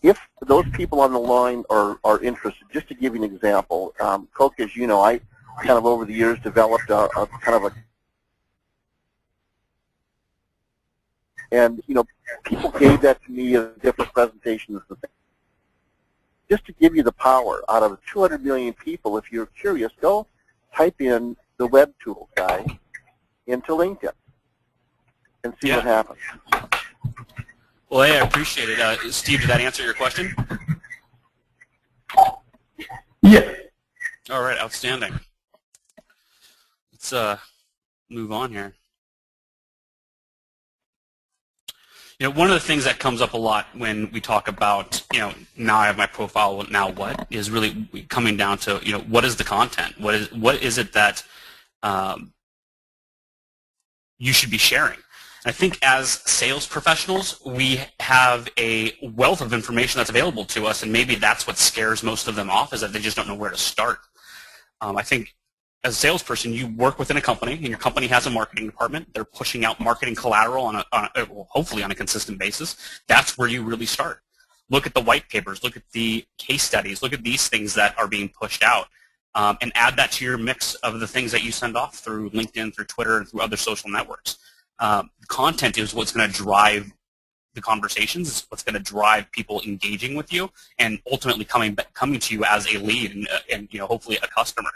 If those people on the line are interested, just to give you an example, Koka, as you know, I kind of over the years developed a kind of a, and people gave that to me in different presentations. Just to give you the power, out of 200 million people, if you're curious, go type in the web tools guy into LinkedIn and see what happens. Well, hey, I appreciate it. Steve, did that answer your question? Yeah. All right, outstanding. Let's move on here. One of the things that comes up a lot when we talk about, now I have my profile, now what, is really coming down to, what is the content? What is it that you should be sharing? I think as sales professionals, we have a wealth of information that's available to us, and maybe that's what scares most of them off, is that they just don't know where to start. I think as a salesperson, you work within a company, and your company has a marketing department. They're pushing out marketing collateral well, hopefully on a consistent basis. That's where you really start. Look at the white papers. Look at the case studies. Look at these things that are being pushed out, and add that to your mix of the things that you send off through LinkedIn, through Twitter, and through other social networks. Content is what's going to drive the conversations. It's what's going to drive people engaging with you, and ultimately coming to you as a lead and hopefully a customer.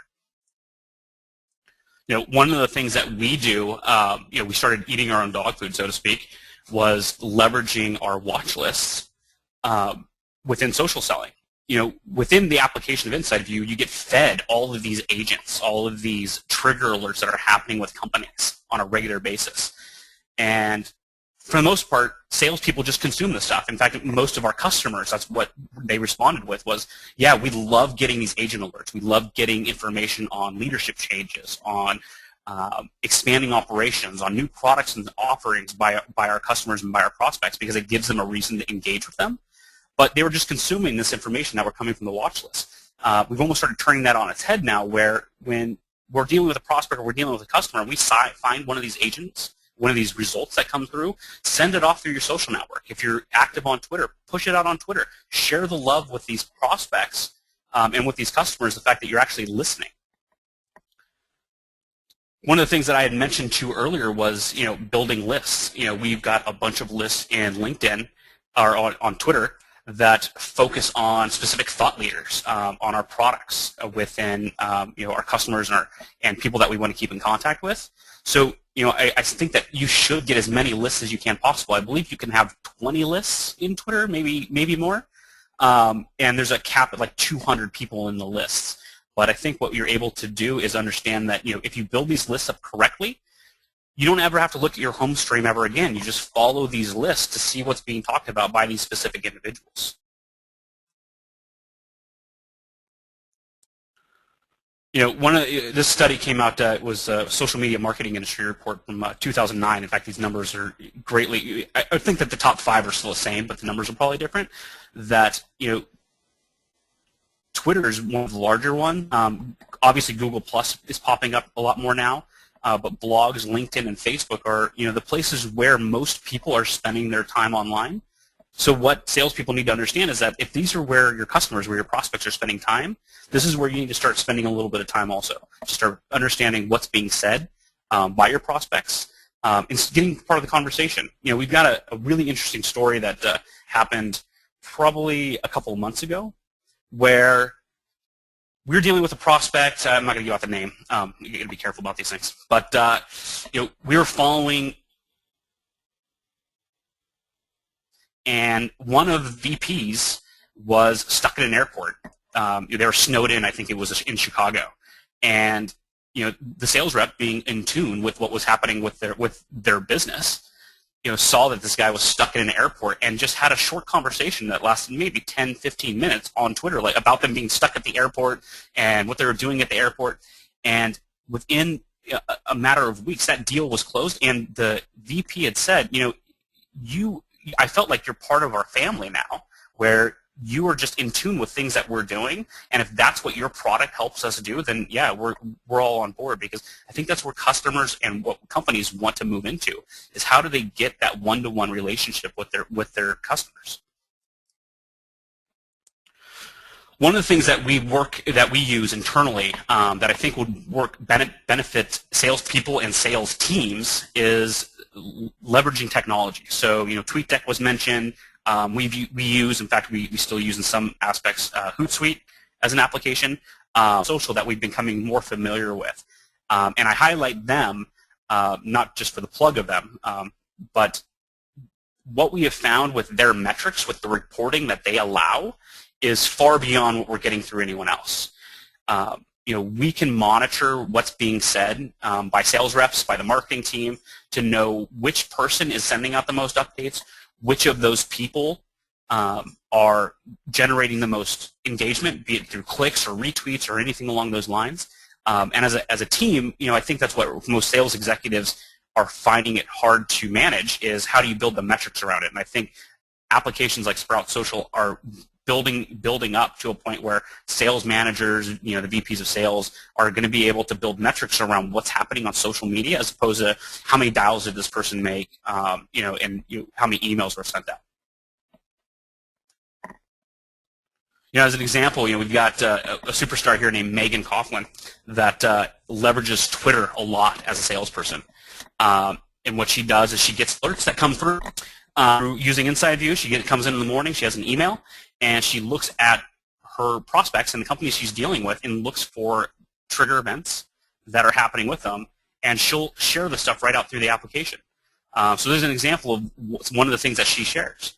One of the things that we do, we started eating our own dog food, so to speak, was leveraging our watch lists within social selling. Within the application of InsideView, you get fed all of these agents, all of these trigger alerts that are happening with companies on a regular basis. And for the most part, salespeople just consume this stuff. In fact, most of our customers, that's what they responded with was, yeah, we love getting these agent alerts. We love getting information on leadership changes, on expanding operations, on new products and offerings by our customers and by our prospects, because it gives them a reason to engage with them. But they were just consuming this information that were coming from the watch list. We've almost started turning that on its head now, where when we're dealing with a prospect or we're dealing with a customer, and we find one of these agents, one of these results that come through, send it off through your social network. If you're active on Twitter, push it out on Twitter. Share the love with these prospects and with these customers, the fact that you're actually listening. One of the things that I had mentioned to earlier was, building lists. We've got a bunch of lists in LinkedIn or on Twitter that focus on specific thought leaders on our products within our customers and people that we want to keep in contact with. So I think that you should get as many lists as you can possible. I believe you can have 20 lists in Twitter, maybe more, and there's a cap at like 200 people in the lists. But I think what you're able to do is understand that if you build these lists up correctly, you don't ever have to look at your home stream ever again. You just follow these lists to see what's being talked about by these specific individuals. This study came out, it was a social media marketing industry report from 2009. In fact, these numbers are greatly, I think that the top 5 are still the same, but the numbers are probably different. That, Twitter is one of the larger ones. Obviously, Google Plus is popping up a lot more now. But blogs, LinkedIn, and Facebook are the places where most people are spending their time online. So what salespeople need to understand is that if these are where your customers, where your prospects are spending time, this is where you need to start spending a little bit of time also. To start understanding what's being said by your prospects and getting part of the conversation. We've got a really interesting story that happened probably a couple of months ago where we were dealing with a prospect. I'm not going to give out the name. You got to be careful about these things. But we were following, and one of the VPs was stuck in an airport. They were snowed in. I think it was in Chicago, and the sales rep, being in tune with what was happening with their business, saw that this guy was stuck in an airport and just had a short conversation that lasted maybe 10, 15 minutes on Twitter, about them being stuck at the airport and what they were doing at the airport. And within a matter of weeks, that deal was closed. And the VP had said, I felt like you're part of our family now, where you are just in tune with things that we're doing, and if that's what your product helps us do, then yeah, we're all on board, because I think that's where customers and what companies want to move into, is how do they get that one-to-one relationship with their customers. One of the things that we use internally that I think would benefit salespeople and sales teams is leveraging technology. So TweetDeck was mentioned. We use, in fact, we still use in some aspects Hootsuite as an application, social that we've becoming more familiar with. And I highlight them not just for the plug of them, but what we have found with their metrics, with the reporting that they allow, is far beyond what we're getting through anyone else. We can monitor what's being said by sales reps, by the marketing team, to know which person is sending out the most updates, which of those people are generating the most engagement, be it through clicks or retweets or anything along those lines. And as a team, I think that's what most sales executives are finding it hard to manage, is how do you build the metrics around it. And I think applications like Sprout Social are building up to a point where sales managers, the VPs of sales, are going to be able to build metrics around what's happening on social media, as opposed to how many dials did this person make, and how many emails were sent out. As an example, we've got a superstar here named Megan Coughlin that leverages Twitter a lot as a salesperson. And what she does is she gets alerts that come through using InsideView. She comes in the morning, she has an email, and she looks at her prospects and the companies she's dealing with and looks for trigger events that are happening with them, and she'll share the stuff right out through the application. So there's an example of one of the things that she shares.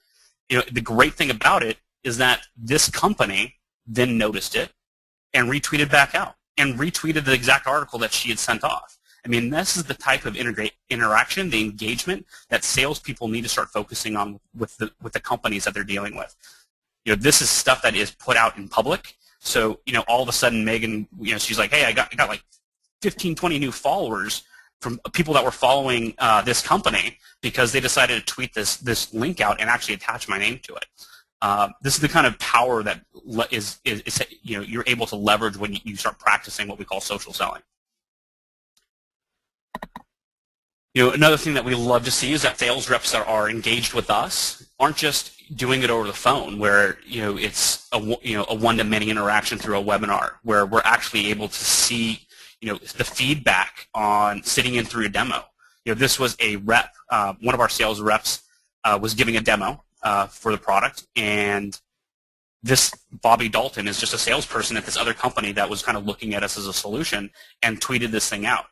The great thing about it is that this company then noticed it and retweeted back out and retweeted the exact article that she had sent off. I mean, this is the type of interaction, the engagement that salespeople need to start focusing on with the companies that they're dealing with. This is stuff that is put out in public. So, all of a sudden, Megan, she's like, hey, I got like 15, 20 new followers from people that were following this company because they decided to tweet this link out and actually attach my name to it. This is the kind of power that is you're able to leverage when you start practicing what we call social selling. Another thing that we love to see is that sales reps that are engaged with us aren't just doing it over the phone, where it's a one-to-many interaction through a webinar, where we're actually able to see the feedback on sitting in through a demo. This was a rep, one of our sales reps was giving a demo for the product, and this Bobby Dalton is just a salesperson at this other company that was kind of looking at us as a solution and tweeted this thing out.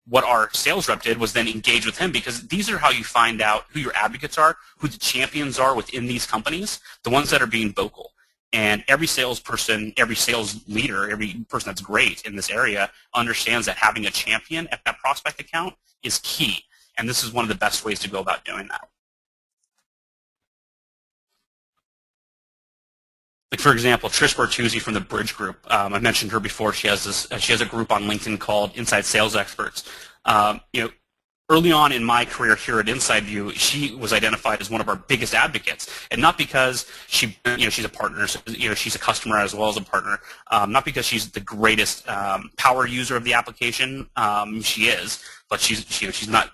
What our sales rep did was then engage with him, because these are how you find out who your advocates are, who the champions are within these companies, the ones that are being vocal. And every salesperson, every sales leader, every person that's great in this area understands that having a champion at that prospect account is key. And this is one of the best ways to go about doing that. Like, for example, Trish Bertuzzi from the Bridge Group. I mentioned her before. She has a group on LinkedIn called Inside Sales Experts. Early on in my career here at InsideView, she was identified as one of our biggest advocates, and not because she's a partner. She's a customer as well as a partner. Not because she's the greatest power user of the application. She is, but she's not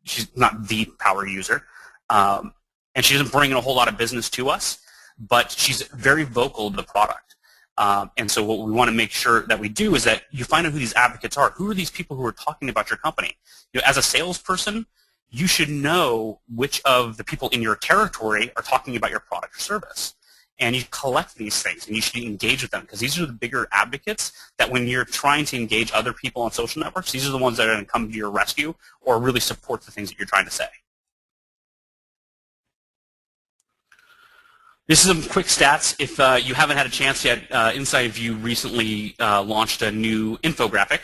she's not the power user, and she doesn't bring in a whole lot of business to us. But she's very vocal to the product. And so what we want to make sure that we do is that you find out who these advocates are. Who are these people who are talking about your company? As a salesperson, you should know which of the people in your territory are talking about your product or service. And you collect these things, and you should engage with them, because these are the bigger advocates that when you're trying to engage other people on social networks, these are the ones that are going to come to your rescue or really support the things that you're trying to say. This is some quick stats. If you haven't had a chance yet, InsideView recently launched a new infographic.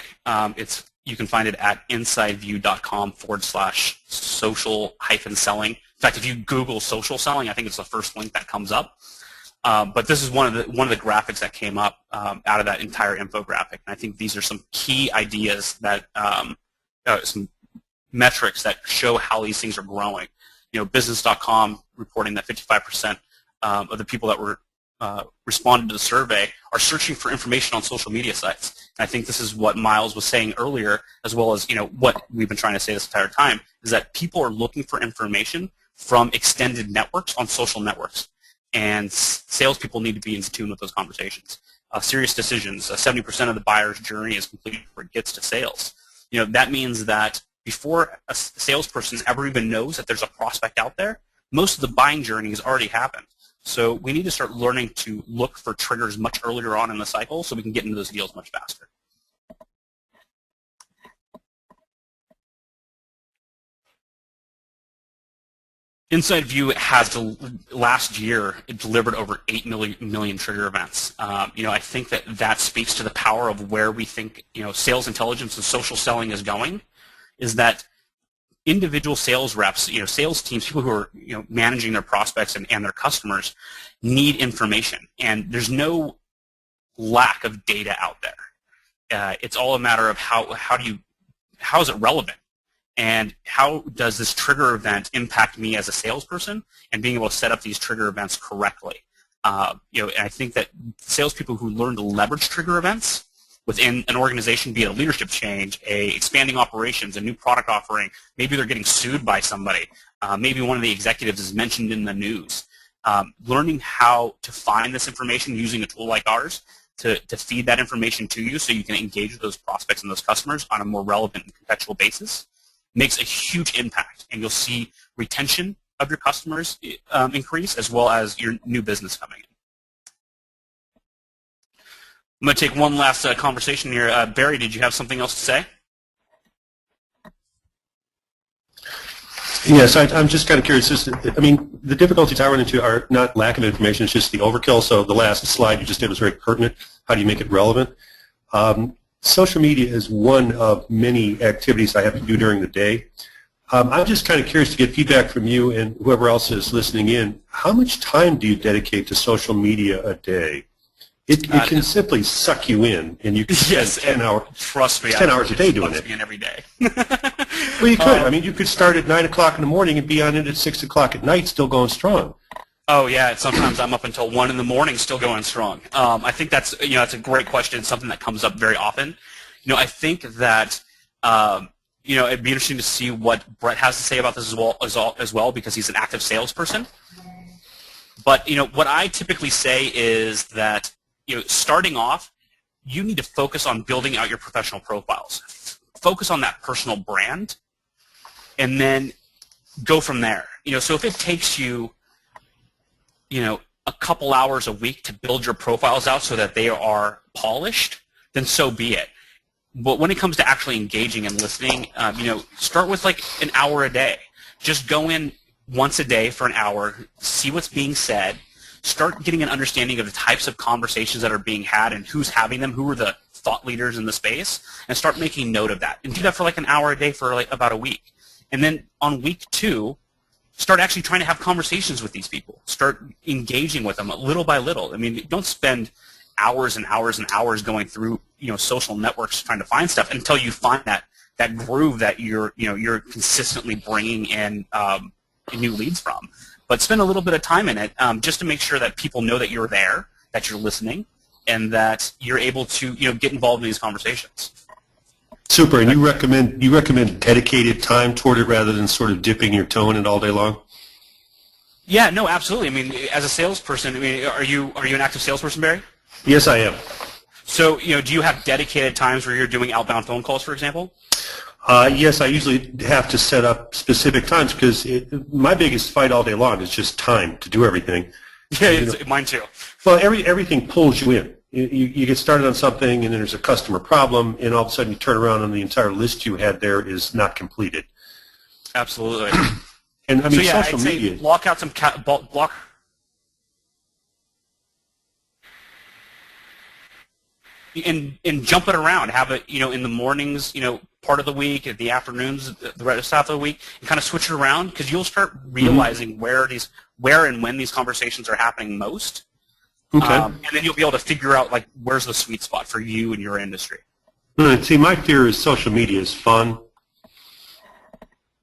You can find it at insideview.com/social-selling. In fact, if you Google social selling, I think it's the first link that comes up. But this is one of the graphics that came up out of that entire infographic. And I think these are some key ideas that some metrics that show how these things are growing. Business.com reporting that 55% of the people that were responded to the survey are searching for information on social media sites. And I think this is what Miles was saying earlier, as well as what we've been trying to say this entire time, is that people are looking for information from extended networks on social networks, and salespeople need to be in tune with those conversations. Serious decisions. 70% of the buyer's journey is completed before it gets to sales. That means that before a salesperson ever even knows that there's a prospect out there, most of the buying journey has already happened. So we need to start learning to look for triggers much earlier on in the cycle so we can get into those deals much faster. InsideView has, last year, it delivered over 8 million trigger events. I think that speaks to the power of where we think sales intelligence and social selling is going, is that individual sales reps, sales teams, people who are managing their prospects and their customers need information, and there's no lack of data out there. It's all a matter of how is it relevant, and how does this trigger event impact me as a salesperson, and being able to set up these trigger events correctly. And I think that salespeople who learn to leverage trigger events within an organization, be it a leadership change, a expanding operations, a new product offering, maybe they're getting sued by somebody, maybe one of the executives is mentioned in the news. Learning how to find this information using a tool like ours to feed that information to you so you can engage with those prospects and those customers on a more relevant and contextual basis makes a huge impact, and you'll see retention of your customers increase, as well as your new business coming in. I'm going to take one last conversation here. Barry, did you have something else to say? Yes, I'm just kind of curious. The difficulties I run into are not lack of information, it's just the overkill. So the last slide you just did was very pertinent. How do you make it relevant? Social media is one of many activities I have to do during the day. I'm just kind of curious to get feedback from you and whoever else is listening in. How much time do you dedicate to social media a day? It can simply suck you in, and you can spend 10 hours. Trust me, 10 hours a day doing it. In every day. Well, you could. You could start at 9 o'clock in the morning and be on it at 6 o'clock at night, still going strong. Oh yeah, sometimes I'm up until 1 in the morning, still going strong. I think that's that's a great question. It's something that comes up very often. I think that it'd be interesting to see what Brett has to say about this as well, because he's an active salesperson. But what I typically say is that starting off, you need to focus on building out your professional profiles. Focus on that personal brand, and then go from there. So if it takes you, a couple hours a week to build your profiles out so that they are polished, then so be it. But when it comes to actually engaging and listening, start with like an hour a day. Just go in once a day for an hour, see what's being said, start getting an understanding of the types of conversations that are being had and who's having them, who are the thought leaders in the space, and start making note of that. And do that for like an hour a day for like about a week. And then on week 2, start actually trying to have conversations with these people. Start engaging with them little by little. Don't spend hours and hours and hours going through social networks trying to find stuff until you find that groove that you're consistently bringing in new leads from. But spend a little bit of time in it just to make sure that people know that you're there, that you're listening, and that you're able to get involved in these conversations. Super. And you recommend dedicated time toward it rather than sort of dipping your toe in it all day long? Yeah, no, absolutely. As a salesperson, are you an active salesperson, Barry? Yes, I am. So, do you have dedicated times where you're doing outbound phone calls, for example? Yes, I usually have to set up specific times because my biggest fight all day long is just time to do everything. Yeah, mine too. Well, everything pulls you in. You get started on something, and then there's a customer problem, and all of a sudden you turn around and the entire list you had there is not completed. Absolutely. And so yeah, social I'd say media. block out some block. And jump it around. Have it, in the mornings, part of the week, at the afternoons, the rest of the week, and kind of switch it around, because you'll start realizing where and when these conversations are happening most. Okay. And then you'll be able to figure out where's the sweet spot for you and your industry. See, my fear is social media is fun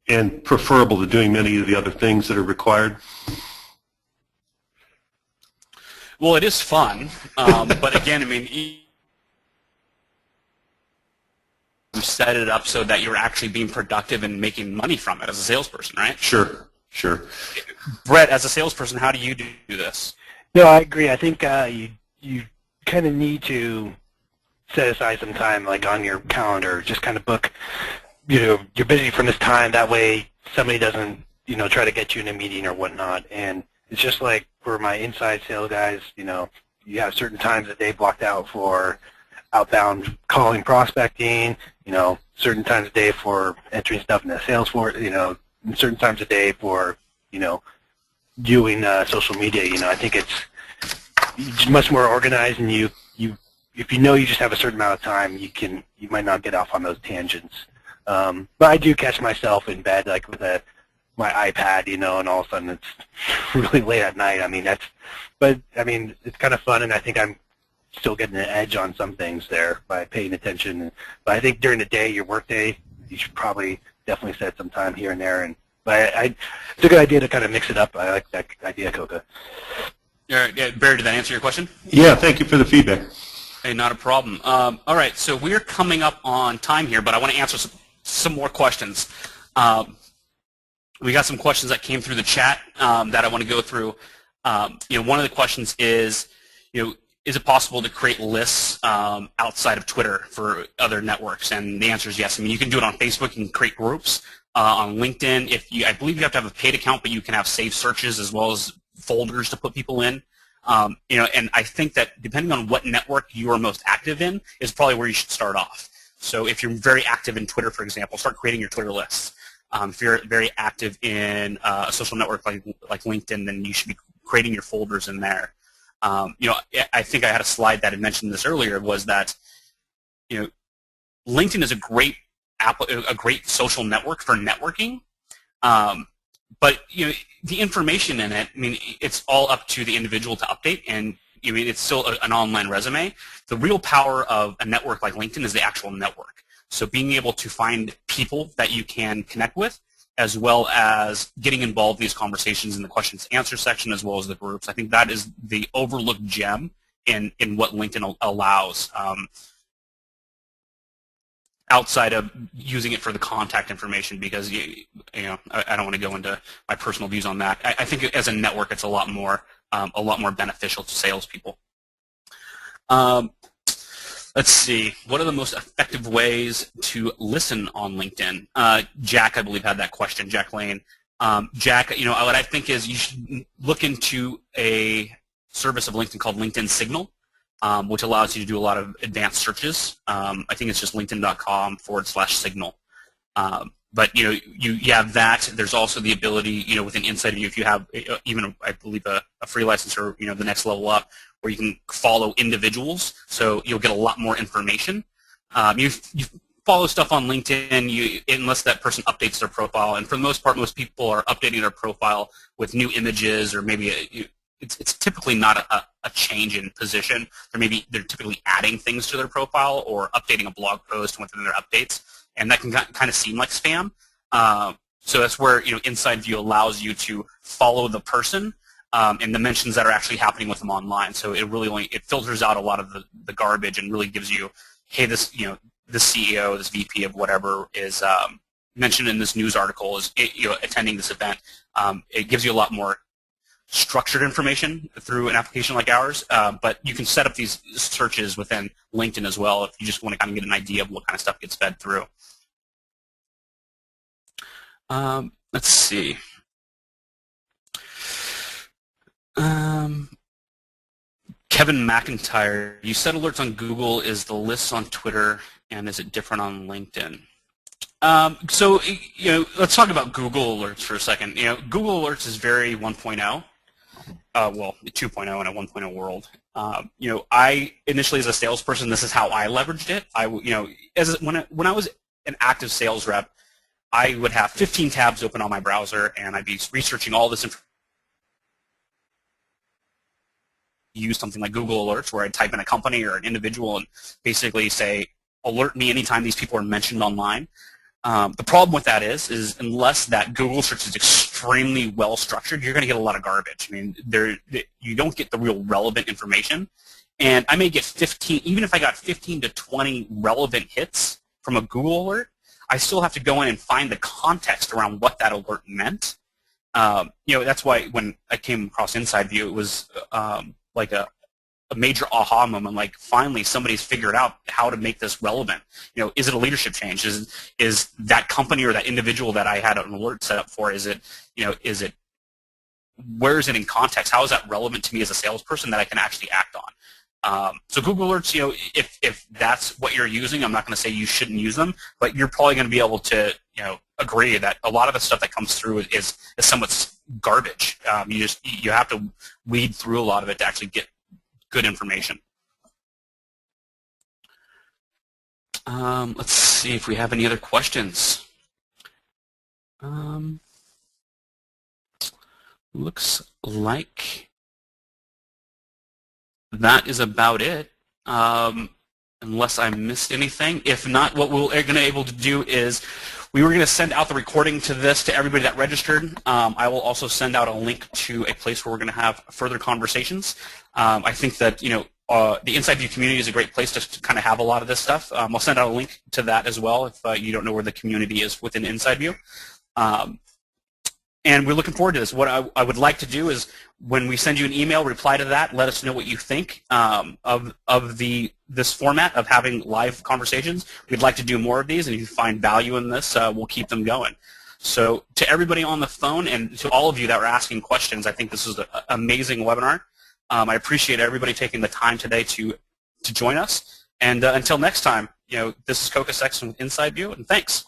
and preferable to doing many of the other things that are required. Well, it is fun, but again, you set it up so that you're actually being productive and making money from it as a salesperson, right? Sure. Brett, as a salesperson, how do you do this? No, I agree. I think you kind of need to set aside some time, on your calendar. Just kind of book. You're busy from this time. That way, somebody doesn't try to get you in a meeting or whatnot. And it's just like for my inside sales guys. You have certain times a day blocked out for outbound calling, prospecting. Certain times a day for entering stuff in the Salesforce. And certain times a day for doing social media. I think it's much more organized, and if you just have a certain amount of time, you might not get off on those tangents. But I do catch myself in bed, like with my iPad, and all of a sudden it's really late at night. But it's kind of fun, and I think I'm still getting an edge on some things there by paying attention. But I think during the day, your work day, you should probably definitely set some time here and there. But it's a good idea to kind of mix it up. I like that idea, Koka. Barry, did that answer your question? Yeah, thank you for the feedback. Hey, not a problem. All right, so we're coming up on time here, but I want to answer some more questions. We got some questions that came through the chat that I want to go through. One of the questions is, is it possible to create lists outside of Twitter for other networks? And the answer is yes. You can do it on Facebook. You can create groups. On LinkedIn, I believe you have to have a paid account, but you can have saved searches as well as folders to put people in. And I think that depending on what network you are most active in is probably where you should start off. So if you're very active in Twitter, for example, start creating your Twitter lists. If you're very active in a social network like LinkedIn, then you should be creating your folders in there. I think I had a slide that had mentioned this earlier, was that LinkedIn is a great social network for networking. But the information in it, it's all up to the individual to update, and it's still an online resume. The real power of a network like LinkedIn is the actual network. So being able to find people that you can connect with, as well as getting involved in these conversations in the questions and answer section, as well as the groups, I think that is the overlooked gem in what LinkedIn allows. Outside of using it for the contact information, because I don't want to go into my personal views on that. I think as a network, it's a lot more beneficial to salespeople. Let's see. What are the most effective ways to listen on LinkedIn? Jack, I believe, had that question. Jack Lane. Jack, what I think is you should look into a service of LinkedIn called LinkedIn Signal. Which allows you to do a lot of advanced searches. I think it's just linkedin.com/signal. But you have that. There's also the ability, within InsideView, if you have even I believe a free license or the next level up, where you can follow individuals, so you'll get a lot more information. You follow stuff on LinkedIn unless that person updates their profile, and for the most part, most people are updating their profile with new images, or maybe it's typically not a change in position. They're typically adding things to their profile or updating a blog post within their updates, and that can kind of seem like spam. So that's where InsideView allows you to follow the person and the mentions that are actually happening with them online. So it filters out a lot of the garbage and really gives you, hey, this CEO, this VP of whatever is mentioned in this news article is attending this event. It gives you a lot more structured information through an application like ours, but you can set up these searches within LinkedIn as well if you just want to kind of get an idea of what kind of stuff gets fed through. Let's see. Kevin McIntyre, you said alerts on Google is the lists on Twitter, and is it different on LinkedIn? So let's talk about Google Alerts for a second. Google Alerts is very 1.0. Well, 2.0 in a 1.0 world. I initially, as a salesperson, this is how I leveraged it. When I was an active sales rep, I would have 15 tabs open on my browser, and I'd be researching all this information. Use something like Google Alerts, where I'd type in a company or an individual and basically say, alert me anytime these people are mentioned online. The problem with that is unless that Google search is extremely well structured, you're going to get a lot of garbage. You don't get the real relevant information. And I may get 15, even if I got 15 to 20 relevant hits from a Google alert, I still have to go in and find the context around what that alert meant. That's why when I came across InsideView, it was like a major aha moment, like finally somebody's figured out how to make this relevant. Is it a leadership change? Is that company or that individual that I had an alert set up for, where is it in context? How is that relevant to me as a salesperson that I can actually act on? So Google Alerts, if that's what you're using, I'm not going to say you shouldn't use them, but you're probably going to be able to, agree that a lot of the stuff that comes through is somewhat garbage. You have to weed through a lot of it to actually get good information. Let's see if we have any other questions. Looks like that is about it, unless I missed anything. If not, what we're going to be able to do is we were going to send out the recording to this to everybody that registered. I will also send out a link to a place where we're going to have further conversations. I think that, the InsideView community is a great place to kind of have a lot of this stuff. I'll send out a link to that as well if you don't know where the community is within InsideView. And we're looking forward to this. What I would like to do is when we send you an email, reply to that, let us know what you think of this format of having live conversations. We'd like to do more of these, and if you find value in this, we'll keep them going. So to everybody on the phone and to all of you that were asking questions, I think this is an amazing webinar. I appreciate everybody taking the time today to join us. And until next time, this is Koka Sexton with InsideView, and thanks.